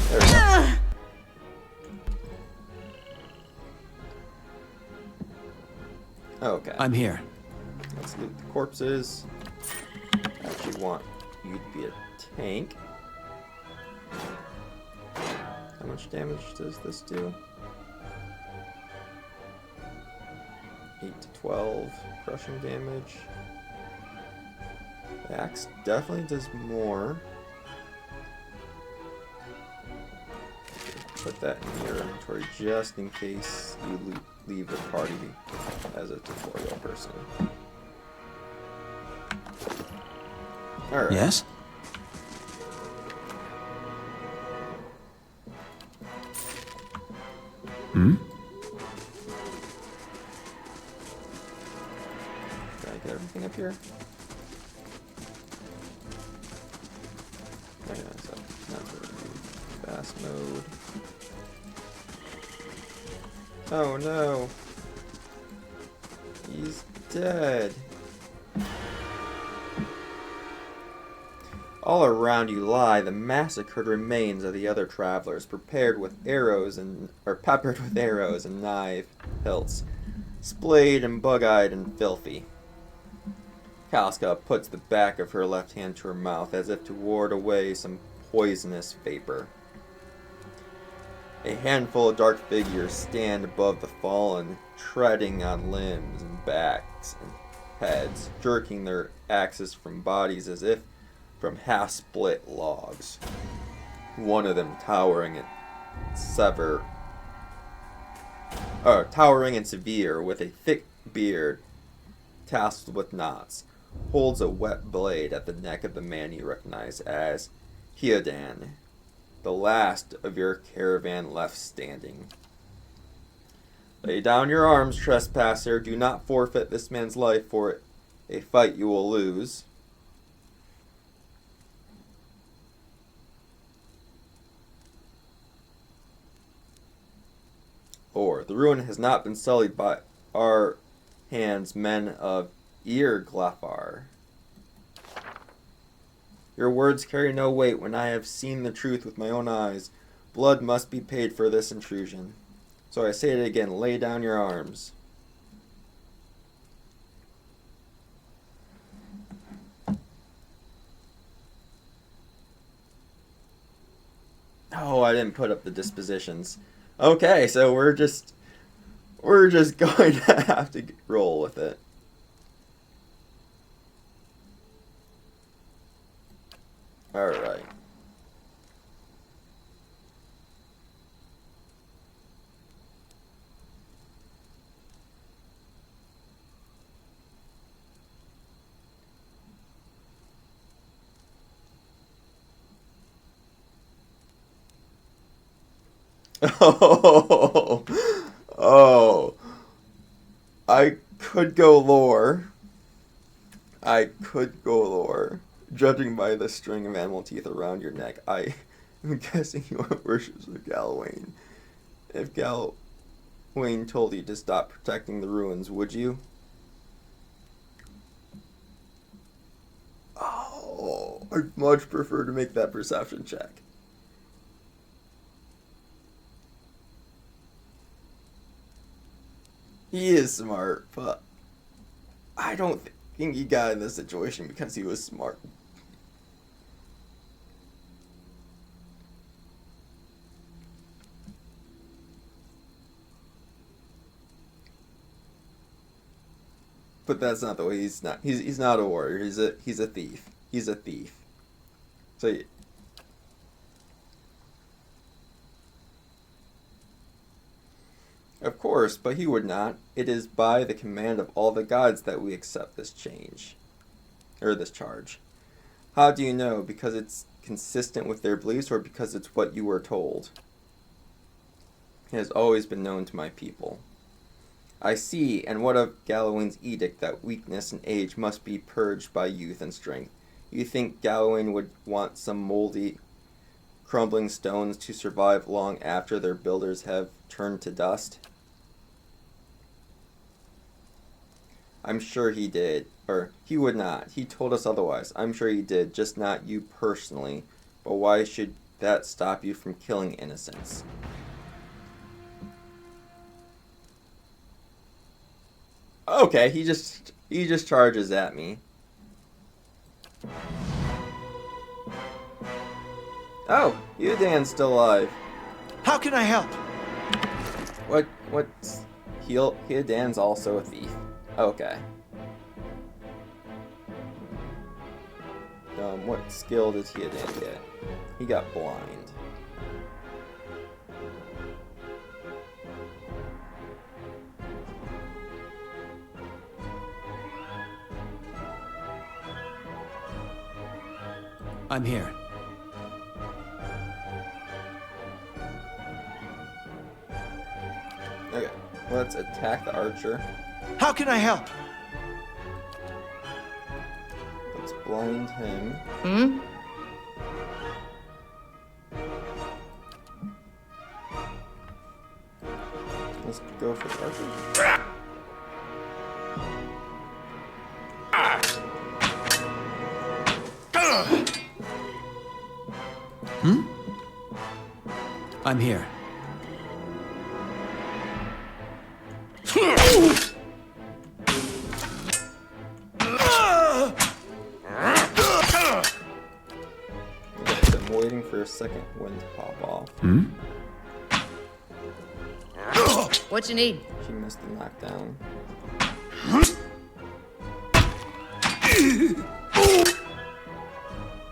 Speaker 1: There we go. Okay.
Speaker 5: I'm here.
Speaker 1: Let's loot the corpses. I actually want you to be a tank. How much damage does this do? 8 to 12 crushing damage. The axe definitely does more. Put that in your inventory just in case you leave the party as a tutorial person. Alright.
Speaker 5: Yes? Hmm?
Speaker 1: Did I get everything up here? Oh, yeah, so not really fast mode. Oh no. He's dead. All around you lie the massacred remains of the other travelers, peppered with arrows and knife hilts, splayed and bug-eyed and filthy. Kalska puts the back of her left hand to her mouth as if to ward away some poisonous vapor. A handful of dark figures stand above the fallen, treading on limbs and backs and heads, jerking their axes from bodies as if from half-split logs. One of them towering and severe, with a thick beard tasselled with knots, holds a wet blade at the neck of the man you recognize as Hiodan, the last of your caravan left standing. Lay down your arms, trespasser. Do not forfeit this man's life for a fight you will lose. Or, the ruin has not been sullied by our hands, men of Glafar. Your words carry no weight when I have seen the truth with my own eyes. Blood must be paid for this intrusion. So I say it again, lay down your arms. Oh, I didn't put up the dispositions. Okay, so we're just going to have to roll with it. Alright. Oh, oh, I could go lore. Judging by the string of animal teeth around your neck, I am guessing you are worshippers of Galwain. If Wayne told you to stop protecting the ruins, would you? Oh, I'd much prefer to make that perception check. He is smart, but I don't think he got in this situation because he was smart. But that's not the way. He's not a warrior. He's a thief. He's a thief. So of course, but he would not. It is by the command of all the gods that we accept this change. Or this charge. How do you know? Because it's consistent with their beliefs or because it's what you were told? It has always been known to my people. I see, and what of Galawain's edict that weakness and age must be purged by youth and strength? You think Galawain would want some moldy, crumbling stones to survive long after their builders have turned to dust? I'm sure he did. Or, he would not. He told us otherwise. I'm sure he did, just not you personally. But why should that stop you from killing innocents? Okay, he just charges at me. Oh, Dan's still alive.
Speaker 4: How can I help?
Speaker 1: What's Dan's also a thief. Okay. What skill did Dan get? He got blind.
Speaker 5: I'm here.
Speaker 1: Okay, let's attack the archer.
Speaker 4: How can I help?
Speaker 1: Let's blind him.
Speaker 7: Hmm?
Speaker 1: Let's go for the archer.
Speaker 5: I'm here.
Speaker 1: I'm waiting for a second one to pop off.
Speaker 7: What you need?
Speaker 1: She missed the knockdown.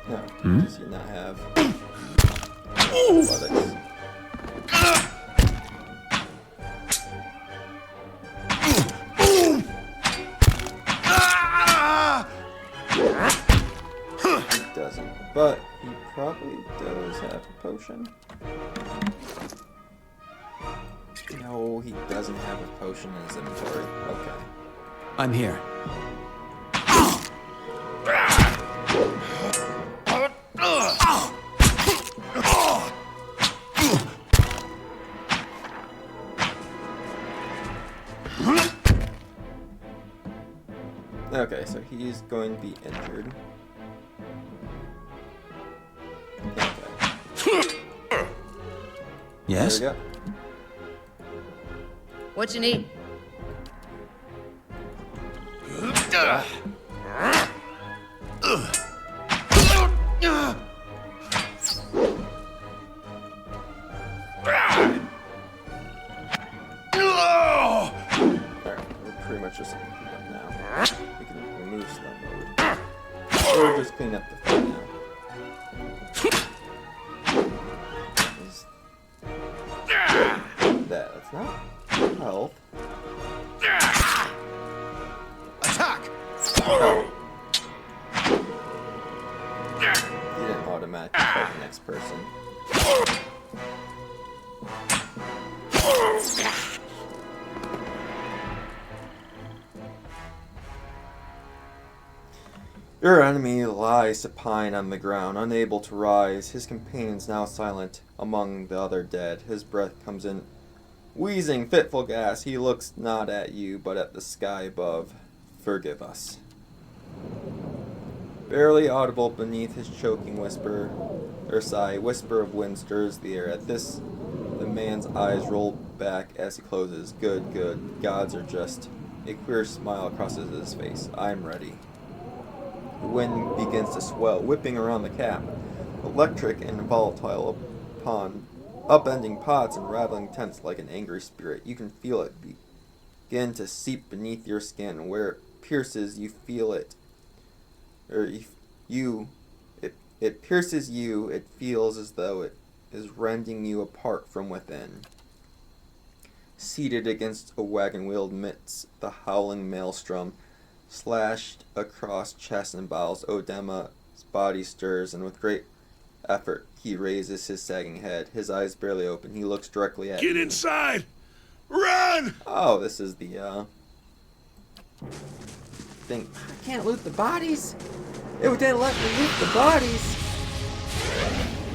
Speaker 1: No, does he not have athletics? He doesn't, but he probably does have a potion. No, he doesn't have a potion in his inventory. Okay.
Speaker 5: I'm here.
Speaker 1: Okay, so he's going to be injured. Okay.
Speaker 5: Yes?
Speaker 1: There we go.
Speaker 7: What you need?
Speaker 1: Alright, we're pretty much just clean up now. We can remove slow mode. Or just clean up the fight now. That's not health.
Speaker 4: Attack!
Speaker 1: Oh. You didn't automatically fight the next person. Your enemy lies supine on the ground, unable to rise. His companions now silent among the other dead. His breath comes in Wheezing fitful gas, he looks not at you, but at the sky above. Forgive us. Barely audible beneath his choking whisper of wind stirs the air. At this, the man's eyes roll back as he closes. Good, good. Gods are just. A queer smile crosses his face. I'm ready. The wind begins to swell, whipping around the cap, electric and volatile upon upending pods and rattling tents like an angry spirit. You can feel it begin to seep beneath your skin. Where it pierces, you feel it. It pierces you. It feels as though it is rending you apart from within. Seated against a wagon wheel amidst the howling maelstrom, slashed across chest and bowels, Odema's body stirs, and with great effort, he raises his sagging head. His eyes barely open. He looks directly at you.
Speaker 6: Get inside! Run!
Speaker 1: Oh, this is the, thing. I can't loot the bodies. It didn't let me loot the bodies.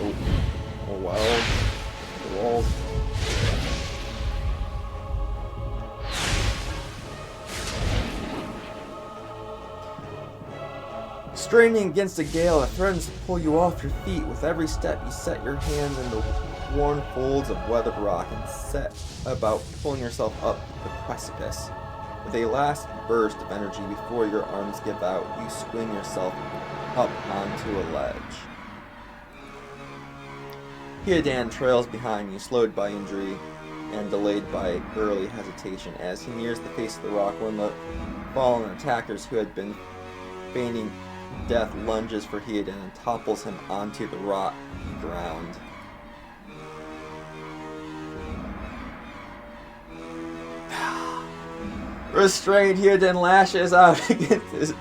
Speaker 1: Oh wow. The walls. Straining against a gale that threatens to pull you off your feet. With every step, you set your hands in the worn folds of weathered rock and set about pulling yourself up the precipice. With a last burst of energy before your arms give out, you swing yourself up onto a ledge. Hiadan trails behind you, slowed by injury and delayed by early hesitation. As he nears the face of the rock, one of the fallen attackers who had been feigning death lunges for Hiadan and topples him onto the rock ground. Restrained, Hiadan lashes out against his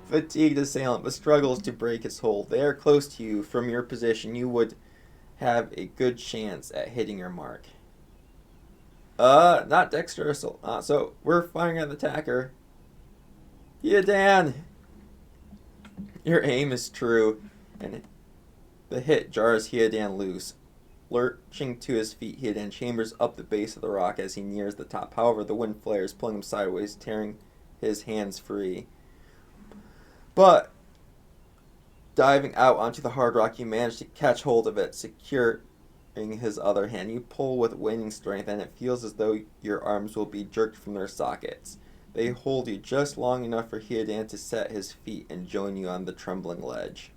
Speaker 1: fatigued assailant, but struggles to break his hold. They are close to you. From your position, you would have a good chance at hitting your mark. Not dexterous. So we're firing at the attacker. Hiadan! Your aim is true, and the hit jars Hiadan loose. Lurching to his feet, Hiadan chambers up the base of the rock as he nears the top. However, the wind flares, pulling him sideways, tearing his hands free. But, diving out onto the hard rock, you manage to catch hold of it, securing his other hand. You pull with waning strength, and it feels as though your arms will be jerked from their sockets. They hold you just long enough for Hiadan to set his feet and join you on the trembling ledge.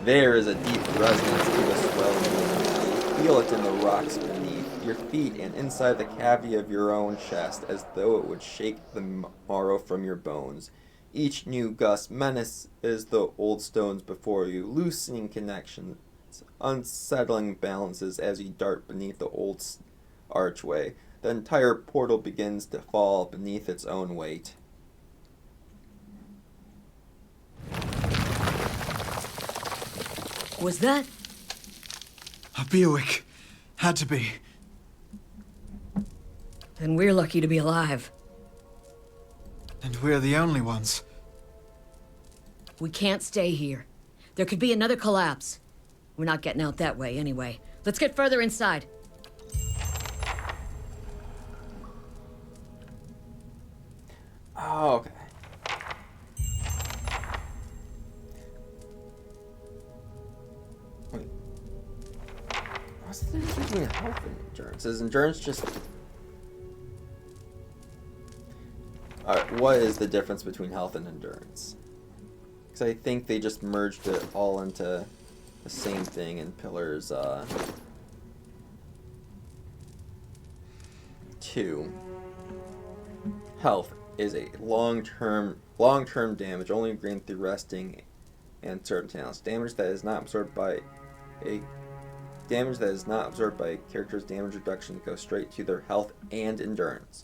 Speaker 1: There is a deep resonance to the swelling wind. You feel it in the rocks beneath your feet and inside the cavity of your own chest, as though it would shake the marrow from your bones. Each new gust menaces the old stones before you, loosening connections, unsettling balances as you dart beneath the old archway. The entire portal begins to fall beneath its own weight.
Speaker 7: Was that?
Speaker 4: A Bewick. Had to be.
Speaker 7: Then we're lucky to be alive.
Speaker 4: And we're the only ones.
Speaker 7: We can't stay here. There could be another collapse. We're not getting out that way anyway. Let's get further inside.
Speaker 1: Oh, okay. Wait. What's the difference between health and endurance? Is endurance just... Alright, what is the difference between health and endurance? Because I think they just merged it all into the same thing in Pillars 2. Health is a long-term damage only gained through resting and certain talents. Damage that is not absorbed by a character's damage reduction goes straight to their health and endurance.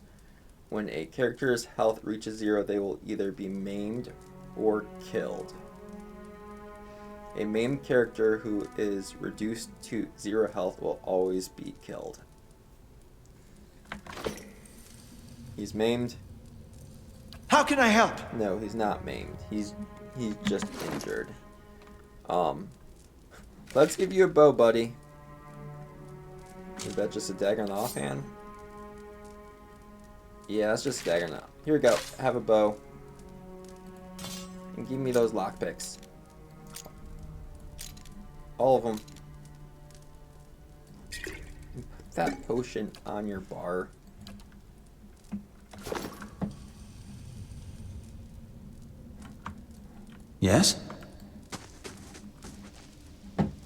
Speaker 1: When a character's health reaches 0, they will either be maimed or killed. A maimed character who is reduced to 0 health will always be killed. He's maimed.
Speaker 4: How can I help?
Speaker 1: No, he's not maimed. He's just injured. Let's give you a bow, buddy. Is that just a dagger on the offhand? Yeah, that's just a dagger now. Here we go. Have a bow. And give me those lockpicks. All of them. Put that potion on your bar.
Speaker 5: Yes?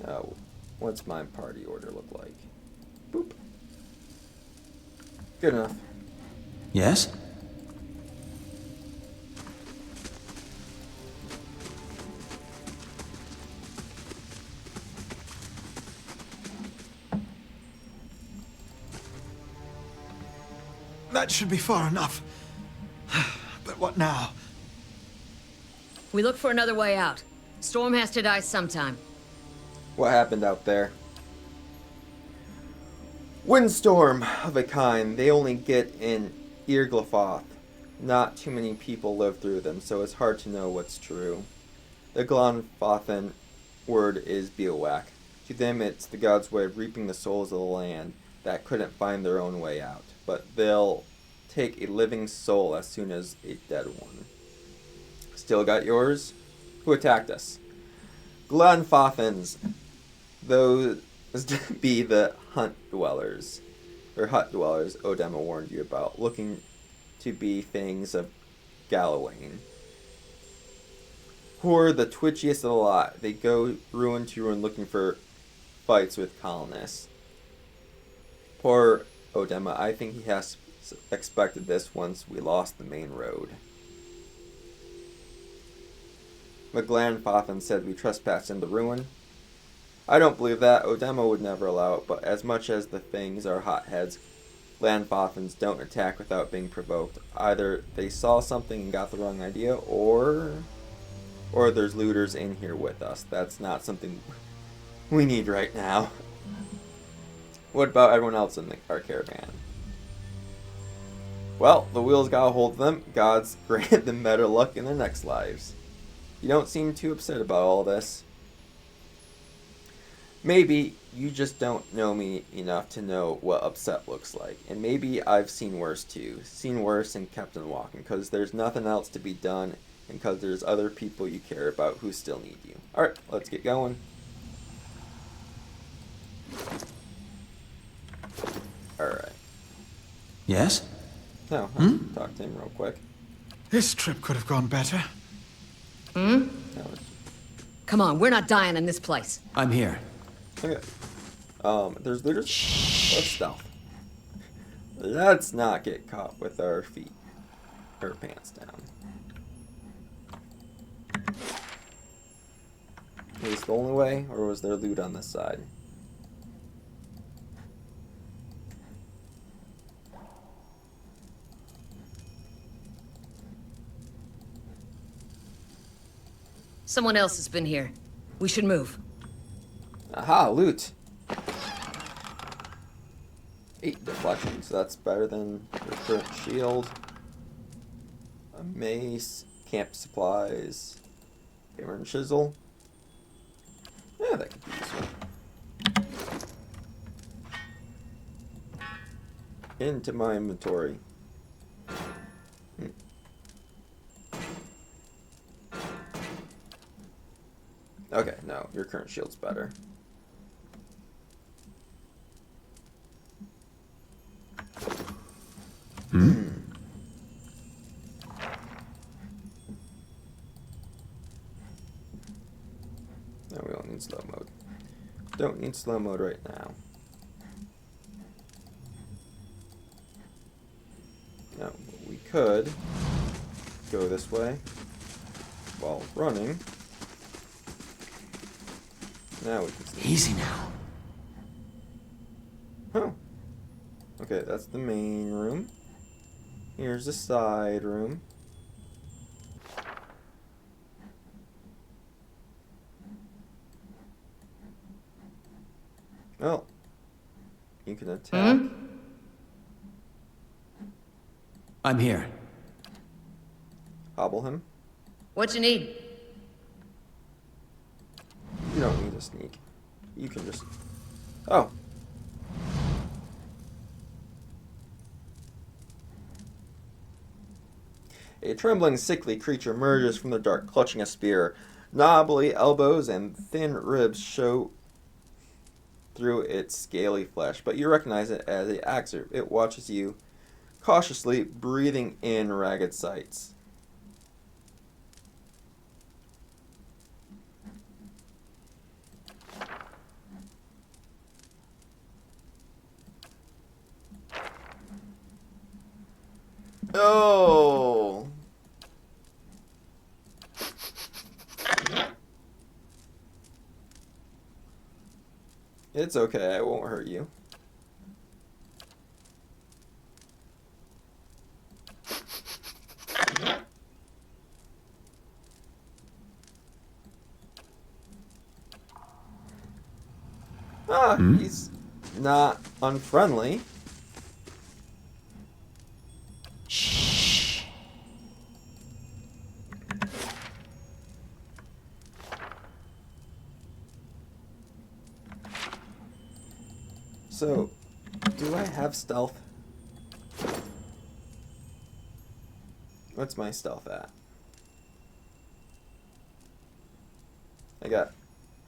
Speaker 1: Oh, what's my party order look like? Boop. Good enough.
Speaker 5: Yes?
Speaker 4: That should be far enough. But what now?
Speaker 7: We look for another way out. Storm has to die sometime.
Speaker 1: What happened out there? Windstorm of a kind. They only get in Irglyphoth. Not too many people live through them, so it's hard to know what's true. The Glonfothan word is Biowack. To them, it's the gods' way of reaping the souls of the land that couldn't find their own way out. But they'll take a living soul as soon as a dead one. Still got yours? Who attacked us? Glonfothans. Those be the hut dwellers Odema warned you about, looking to be things of Gallowayne. Who are the twitchiest of the lot. They go ruin to ruin looking for fights with colonists. Poor Odema, I think he has expected this once we lost the main road. Glonfothan said we trespassed in the ruin. I don't believe that. Odema would never allow it, but as much as the things are hotheads, Glonfothans don't attack without being provoked. Either they saw something and got the wrong idea, or there's looters in here with us. That's not something we need right now. What about everyone else in our caravan? Well, the wheels got a hold of them. Gods grant them better luck in their next lives. You don't seem too upset about all this. Maybe you just don't know me enough to know what upset looks like. And maybe I've seen worse too. Seen worse and kept on walking. Because there's nothing else to be done. And because there's other people you care about who still need you. Alright, let's get going. Alright.
Speaker 5: Yes?
Speaker 1: Now, talk to him real quick.
Speaker 4: This trip could have gone better.
Speaker 1: No,
Speaker 7: Come on, we're not dying in this place.
Speaker 5: I'm here.
Speaker 1: okay. There's looters. Let's stealth. Let's not get caught with our feet or pants down. Was this the only way, or was there loot on this side?
Speaker 7: Someone else has been here. We should move.
Speaker 1: Aha, loot. 8 deflection, so that's better than your current shield. A mace, camp supplies, hammer and chisel. Yeah, that could be useful. Into my inventory. Okay, no, your current shield's better. No, we don't need slow mode. Don't need slow mode right now. No, we could go this way while running. Now we can see.
Speaker 5: Easy now.
Speaker 1: Oh. Okay, that's the main room. Here's the side room. Oh. You can attack.
Speaker 5: I'm here.
Speaker 1: Hobble him.
Speaker 7: What you need?
Speaker 1: You don't need to sneak. You can just... Oh. A trembling, sickly creature emerges from the dark, clutching a spear. Knobbly elbows and thin ribs show through its scaly flesh, but you recognize it as a axer. It watches you cautiously, breathing in ragged sights. Oh! It's okay, I won't hurt you. He's not unfriendly. So, do I have stealth? What's my stealth at? I got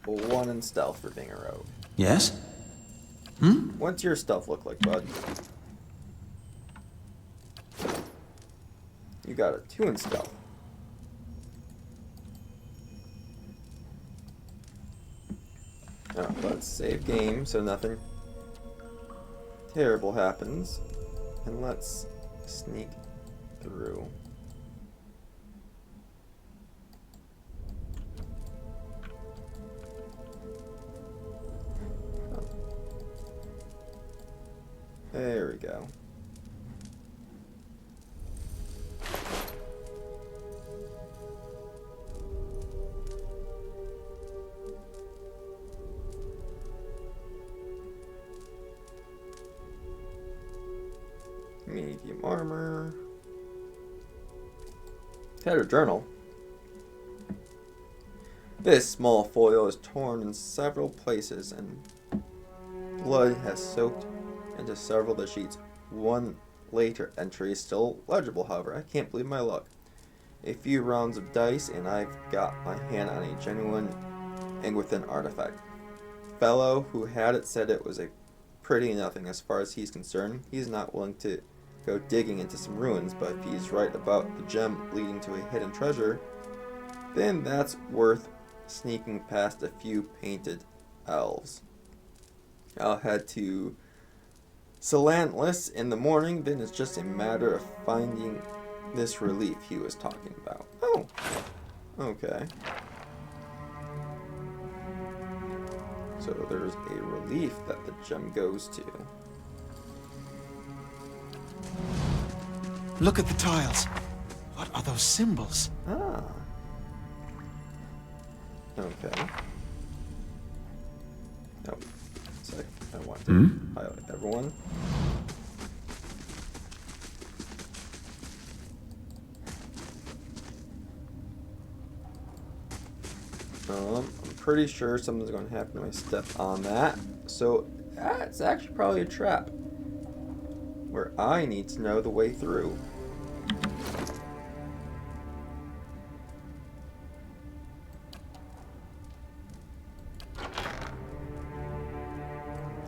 Speaker 1: 1 in stealth for being a rogue.
Speaker 5: Yes?
Speaker 1: What's your stealth look like, bud? You got a 2 in stealth. Oh, let's save game so nothing terrible happens. And let's sneak through. Oh. There we go. Medium armor. Tattered journal. This small foil is torn in several places and blood has soaked into several of the sheets. One later entry is still legible, however. I can't believe my luck. A few rounds of dice and I've got my hand on a genuine Ingwithin artifact. Fellow who had it said it was a pretty nothing as far as he's concerned. He's not willing to go digging into some ruins, but if he's right about the gem leading to a hidden treasure, then that's worth sneaking past a few painted elves. I'll head to Celantlis in the morning, then it's just a matter of finding this relief he was talking about. Oh, okay. So there's a relief that the gem goes to.
Speaker 4: Look at the tiles. What are those symbols?
Speaker 1: Ah. Okay. Oh, sorry. I want to highlight everyone. I'm pretty sure something's going to happen when I step on that. So that's actually probably a trap where I need to know the way through.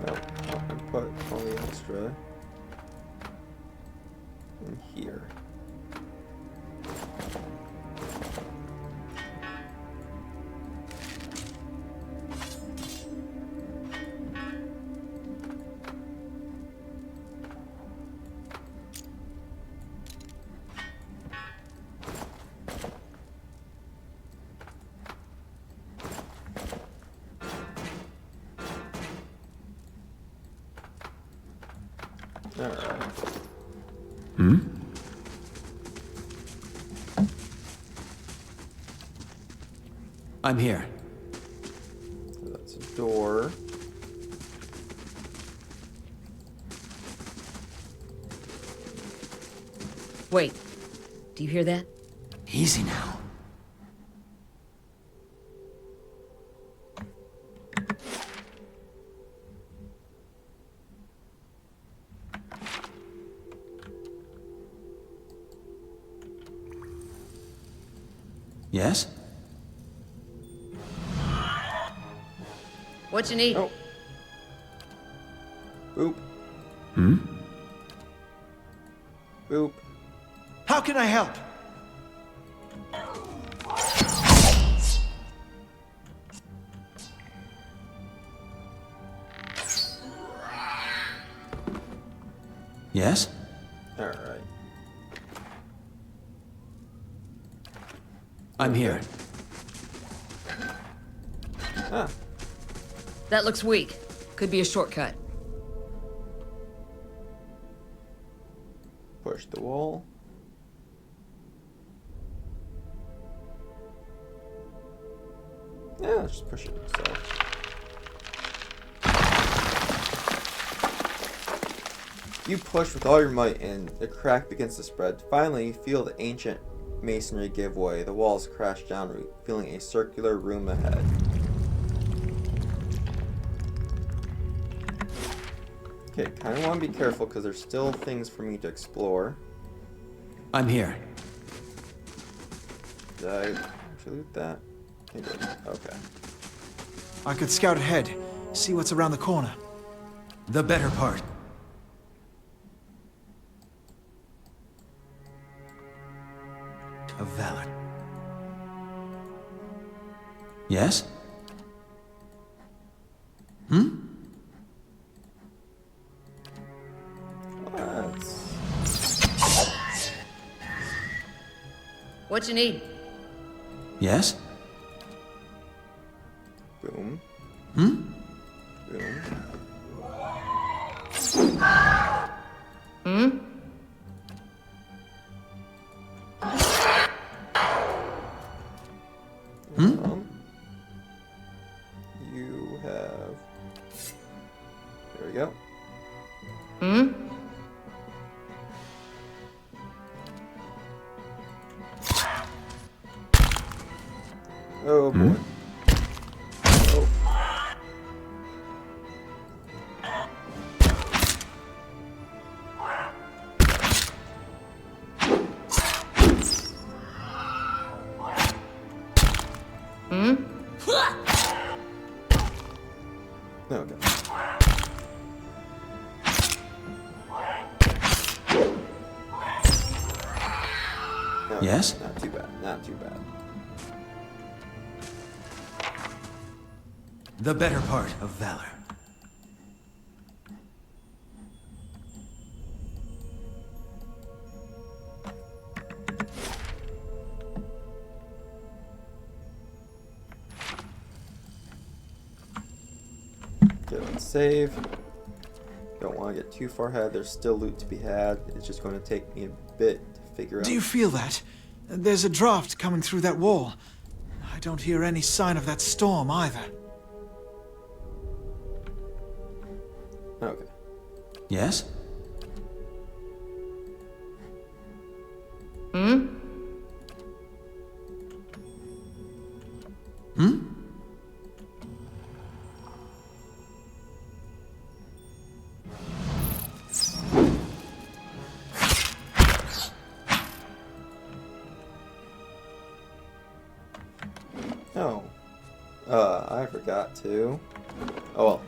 Speaker 1: No, I put all the extra in here. Alright.
Speaker 5: I'm here.
Speaker 1: So that's a door.
Speaker 7: Wait. Do you hear that?
Speaker 5: Easy now. Yes?
Speaker 7: What you need?
Speaker 1: Oh. Boop. Boop.
Speaker 4: How can I help?
Speaker 5: Yes?
Speaker 1: Alright.
Speaker 5: I'm here.
Speaker 1: Ah.
Speaker 7: That looks weak. Could be a shortcut.
Speaker 1: Push the wall. Yeah, let's just push it itself. You push with all your might and the crack begins to spread. Finally, you feel the ancient masonry give way. The walls crash down, revealing a circular room ahead. Okay, kind of want to be careful because there's still things for me to explore.
Speaker 5: I'm here.
Speaker 1: Did I actually loot that? I did. Okay.
Speaker 4: I could scout ahead, see what's around the corner.
Speaker 5: The better part. Of valor. Yes?
Speaker 1: Let's...
Speaker 7: What you need?
Speaker 5: Yes?
Speaker 1: Boom.
Speaker 5: Hmm?
Speaker 1: Boom.
Speaker 7: Hmm?
Speaker 1: You have... There we go.
Speaker 7: Hmm?
Speaker 1: Oh boy. Oh.
Speaker 7: Hmm?
Speaker 1: Okay. Okay,
Speaker 5: Yes?
Speaker 1: Not too bad. Not too bad.
Speaker 5: The better part of valor.
Speaker 1: Okay, let's save. Don't want to get too far ahead. There's still loot to be had. It's just going to take me a bit to figure out.
Speaker 4: Do you feel that? There's a draft coming through that wall. I don't hear any sign of that storm either.
Speaker 1: Okay.
Speaker 5: Yes?
Speaker 7: Hmm?
Speaker 5: Hmm?
Speaker 1: Oh. I forgot to. Oh well.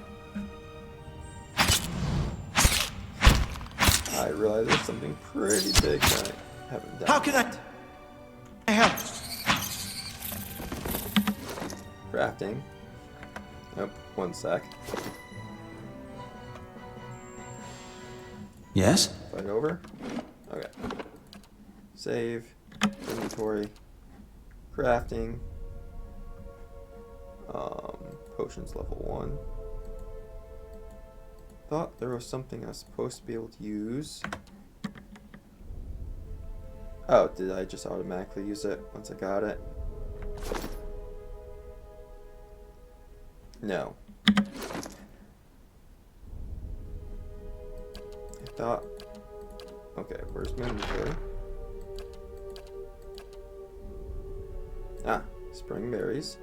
Speaker 1: I realized there's something pretty big that I haven't done.
Speaker 4: How can I help?
Speaker 1: Crafting. Nope, one sec.
Speaker 5: Yes?
Speaker 1: Fight over. Okay. Save. Inventory. Crafting. Potions level 1. Thought there was something I was supposed to be able to use. Oh, did I just automatically use it once I got it? No. I thought... Okay, where's my inventory? Ah, spring berries.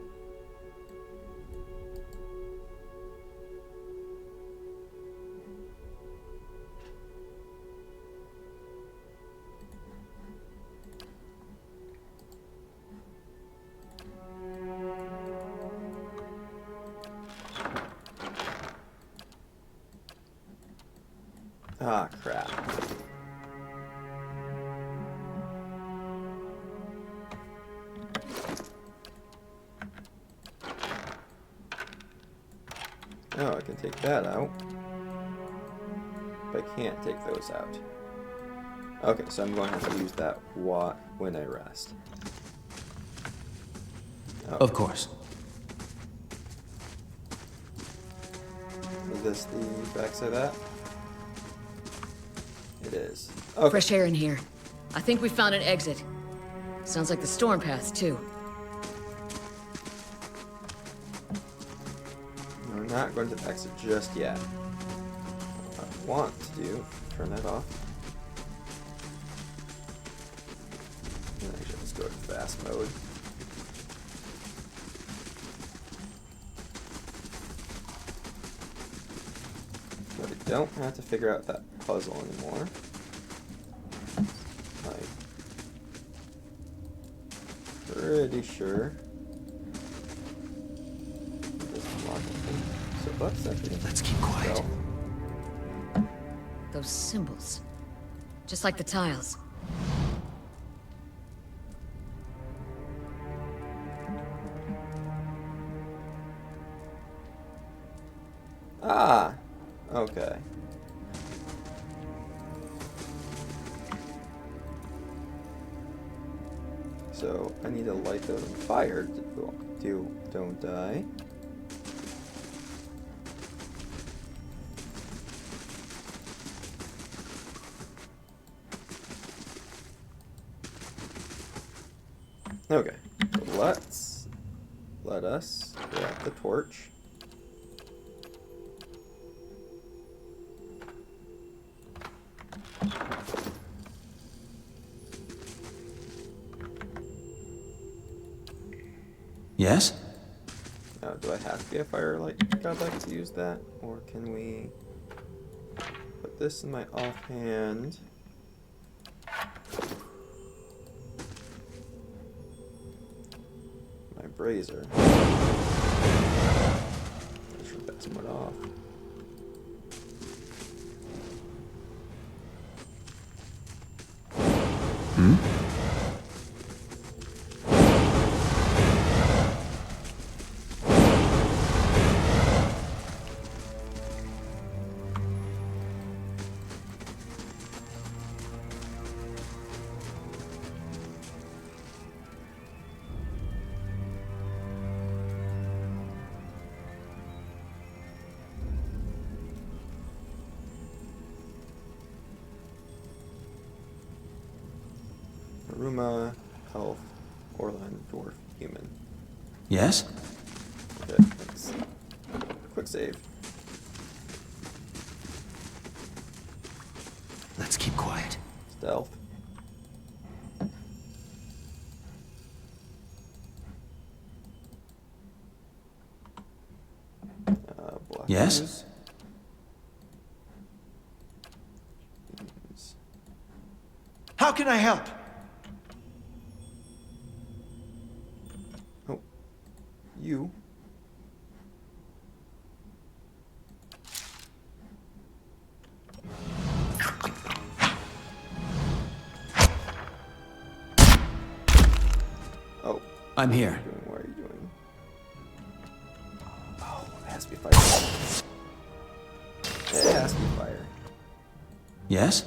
Speaker 1: Ah, crap. Oh, I can take that out. But I can't take those out. Okay, so I'm going to have to use that when I rest. Okay.
Speaker 5: Of course.
Speaker 1: Is this the backside of that? It is. Okay.
Speaker 7: Fresh air in here. I think we found an exit. Sounds like the storm path, too.
Speaker 1: We're not going to the exit just yet. What I want to do, turn that off. Actually, let's go to fast mode. But I don't have to figure out that puzzle anymore. I'm pretty sure. So
Speaker 5: Let's keep quiet.
Speaker 7: Those symbols. Just like the tiles.
Speaker 1: Ah! Okay. So I need to light those on fire. Don't die. Okay, so let us grab the torch.
Speaker 5: Yes?
Speaker 1: Now, do I have to be a firelight godlike to use that, or can we put this in my offhand? My brazier. I should that somewhat off. Aruma, Health, Orlan, Dwarf, Human.
Speaker 5: Yes?
Speaker 1: Okay, thanks. Quick save.
Speaker 5: Let's keep quiet.
Speaker 1: Stealth. Block
Speaker 5: Yes?
Speaker 1: use.
Speaker 4: How can I help?
Speaker 1: Oh. You. Oh.
Speaker 5: I'm here.
Speaker 1: What are you doing? Oh, it has to be fire. It has to be fire.
Speaker 5: Yes?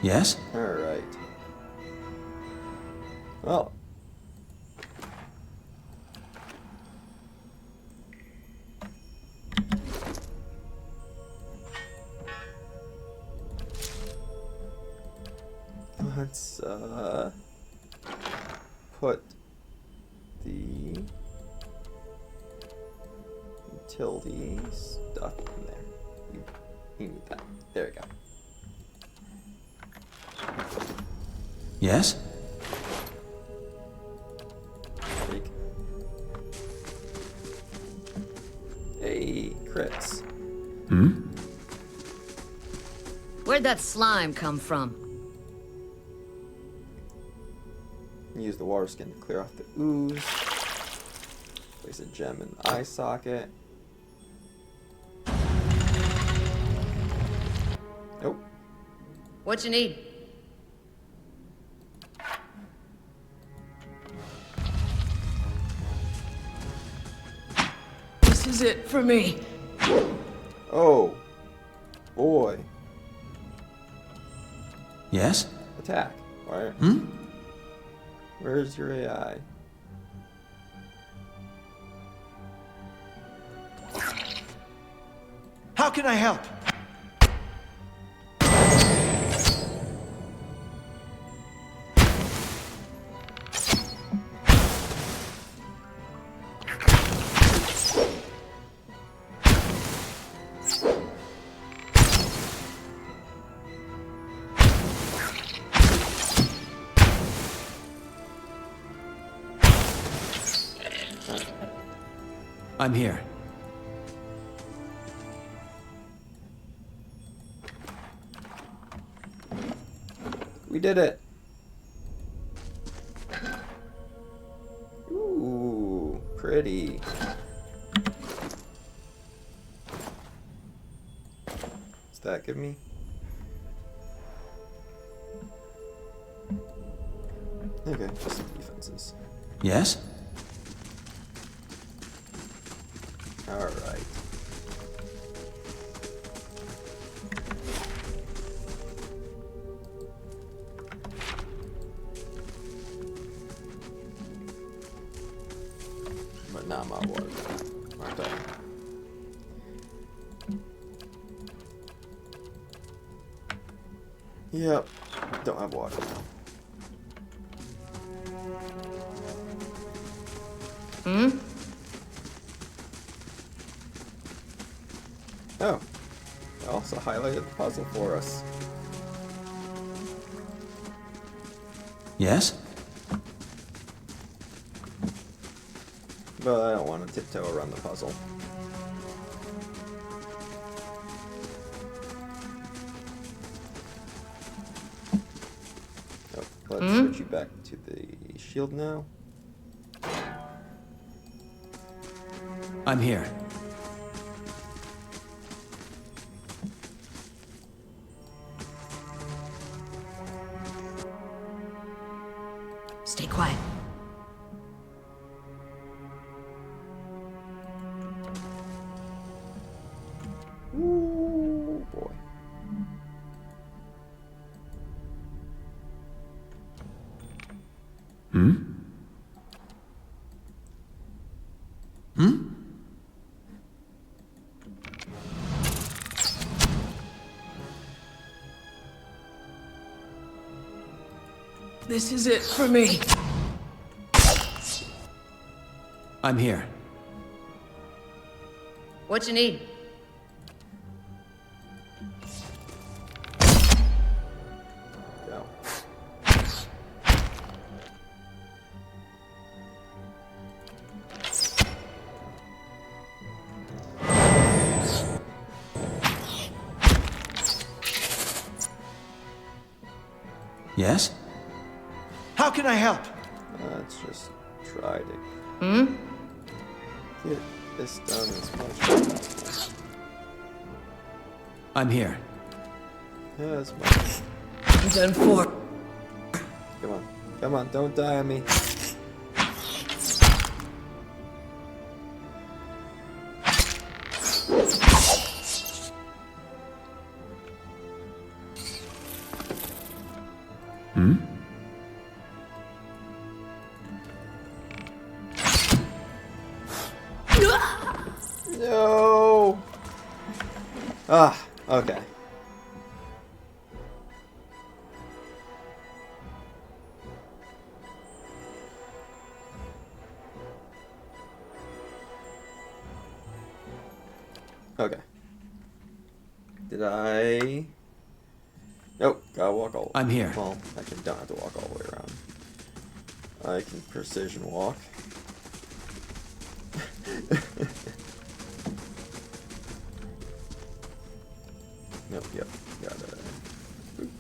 Speaker 5: Yes?
Speaker 1: Alright. Well. Let's, put the utility stuff in there. You need that. There we go.
Speaker 5: Yes?
Speaker 1: Freak.
Speaker 7: Where'd that slime come from?
Speaker 1: Use the water skin to clear off the ooze. Place a gem in the eye socket. Nope.
Speaker 7: What you need? This is it for me.
Speaker 1: Oh. Boy.
Speaker 5: Yes?
Speaker 1: Attack. Alright. Where's your AI?
Speaker 4: How can I help?
Speaker 5: I'm here.
Speaker 1: We did it. Ooh, pretty. What's that give me? Okay, just some defenses.
Speaker 5: Yes?
Speaker 1: Alright. But now I'm out of water, aren't I? Yep, don't have water now. Oh, it also highlighted the puzzle for us.
Speaker 5: Yes?
Speaker 1: But I don't want to tiptoe around the puzzle. Oh, let's switch you back to the shield now.
Speaker 5: I'm here.
Speaker 7: Stay quiet.
Speaker 1: Ooh, boy.
Speaker 7: This is it for me.
Speaker 5: I'm here.
Speaker 7: What you need?
Speaker 1: Go.
Speaker 5: Yes?
Speaker 4: How can I help?
Speaker 1: Let's just try to get this done as much as possible.
Speaker 5: I'm here.
Speaker 1: As much.
Speaker 7: I'm done for.
Speaker 1: Come on. Come on, don't die on me. No. Ah, okay. Okay. Did I? Nope. Gotta walk all.
Speaker 5: I'm here.
Speaker 1: Well, I don't have to walk all the way around. I can precision walk. Yep. Got it. Boop.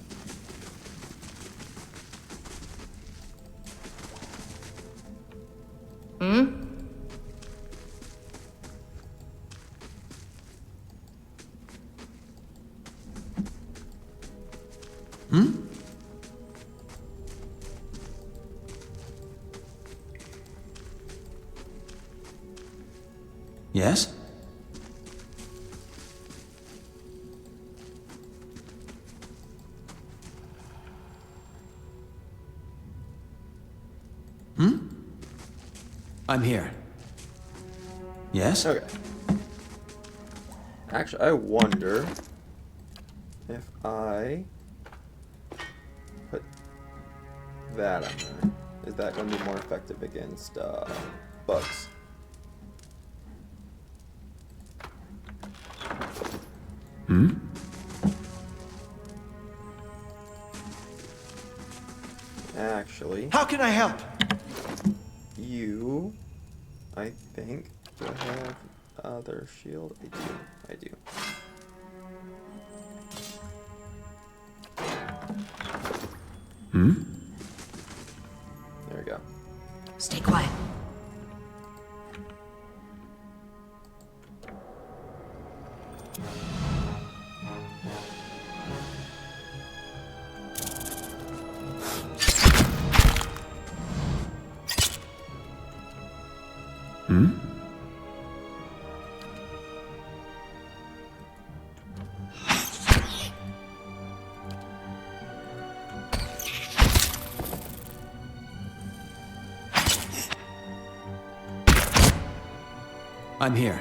Speaker 5: Yes? I'm here. Yes?
Speaker 1: Okay. Actually, I wonder if I put that on there. Is that going to be more effective against bugs? Actually,
Speaker 4: How can I help?
Speaker 1: you, I think, do I have other shield? I do. There we go.
Speaker 7: Stay quiet.
Speaker 5: I'm here.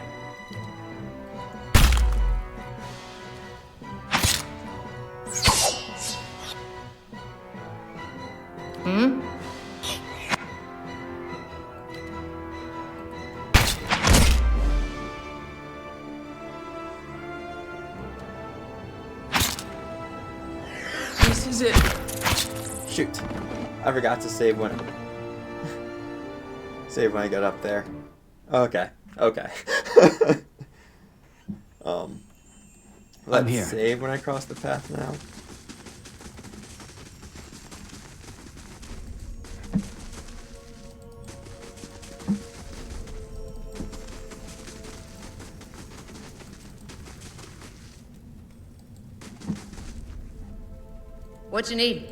Speaker 7: This is it.
Speaker 1: Shoot. I forgot to save when save when I got up there. Okay. Let's
Speaker 5: here.
Speaker 1: save when I cross the path now.
Speaker 7: What you need?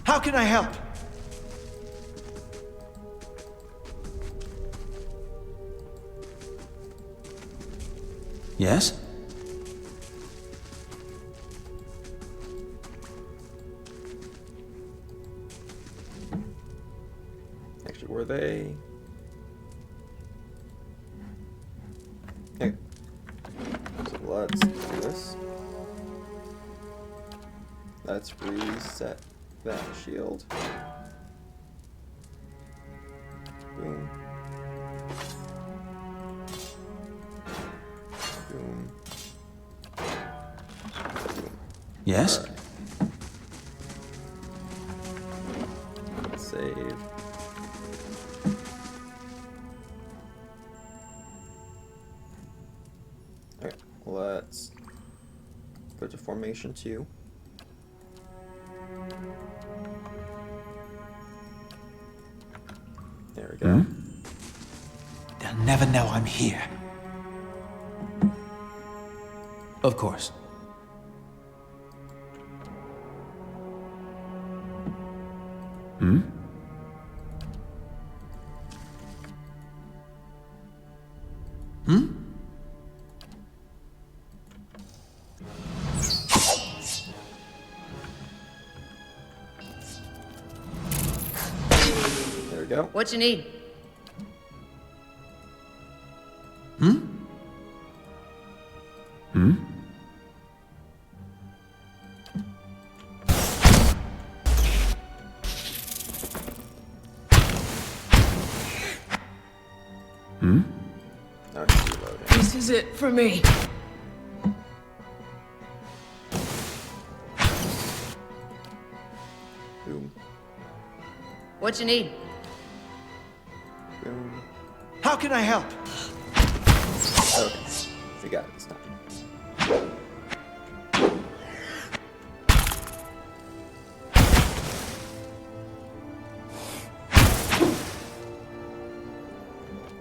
Speaker 4: How can I help?
Speaker 5: Yes?
Speaker 1: Actually, were they? Okay. So let's do this. Let's reset that shield. Boom. Boom.
Speaker 5: Yes?
Speaker 1: Alright. Save. Okay, let's go to formation 2. There we go.
Speaker 4: They'll never know I'm here.
Speaker 5: Of course.
Speaker 1: There we go.
Speaker 7: What you need?
Speaker 1: Now it's reloading.
Speaker 7: This is it for me.
Speaker 1: Boom.
Speaker 7: What you need?
Speaker 4: How can I help?
Speaker 1: Okay. We got it this time.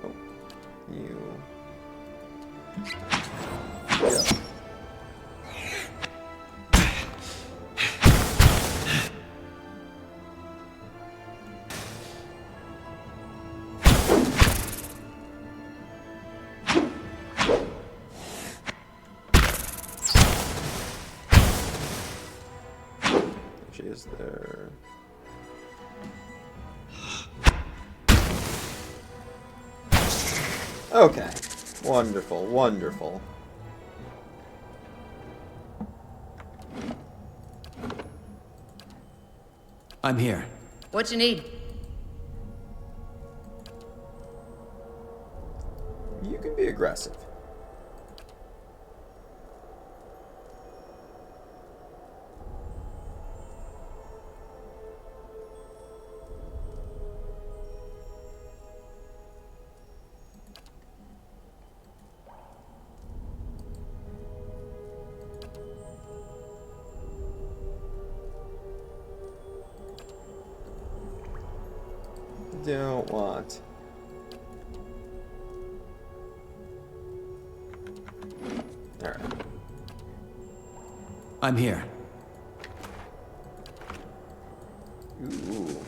Speaker 1: Oh. You. Yeah. She is there. Okay. Wonderful, wonderful.
Speaker 5: I'm here.
Speaker 7: What you need?
Speaker 1: You can be aggressive. Don't want. Alright.
Speaker 5: I'm here.
Speaker 1: Ooh.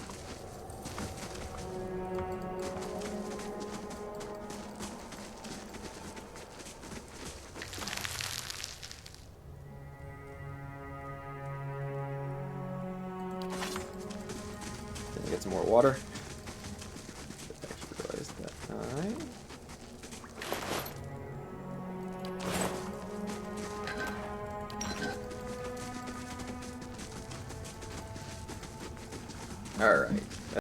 Speaker 1: Gonna get some more water. Just actually realized that. Alright. Alright.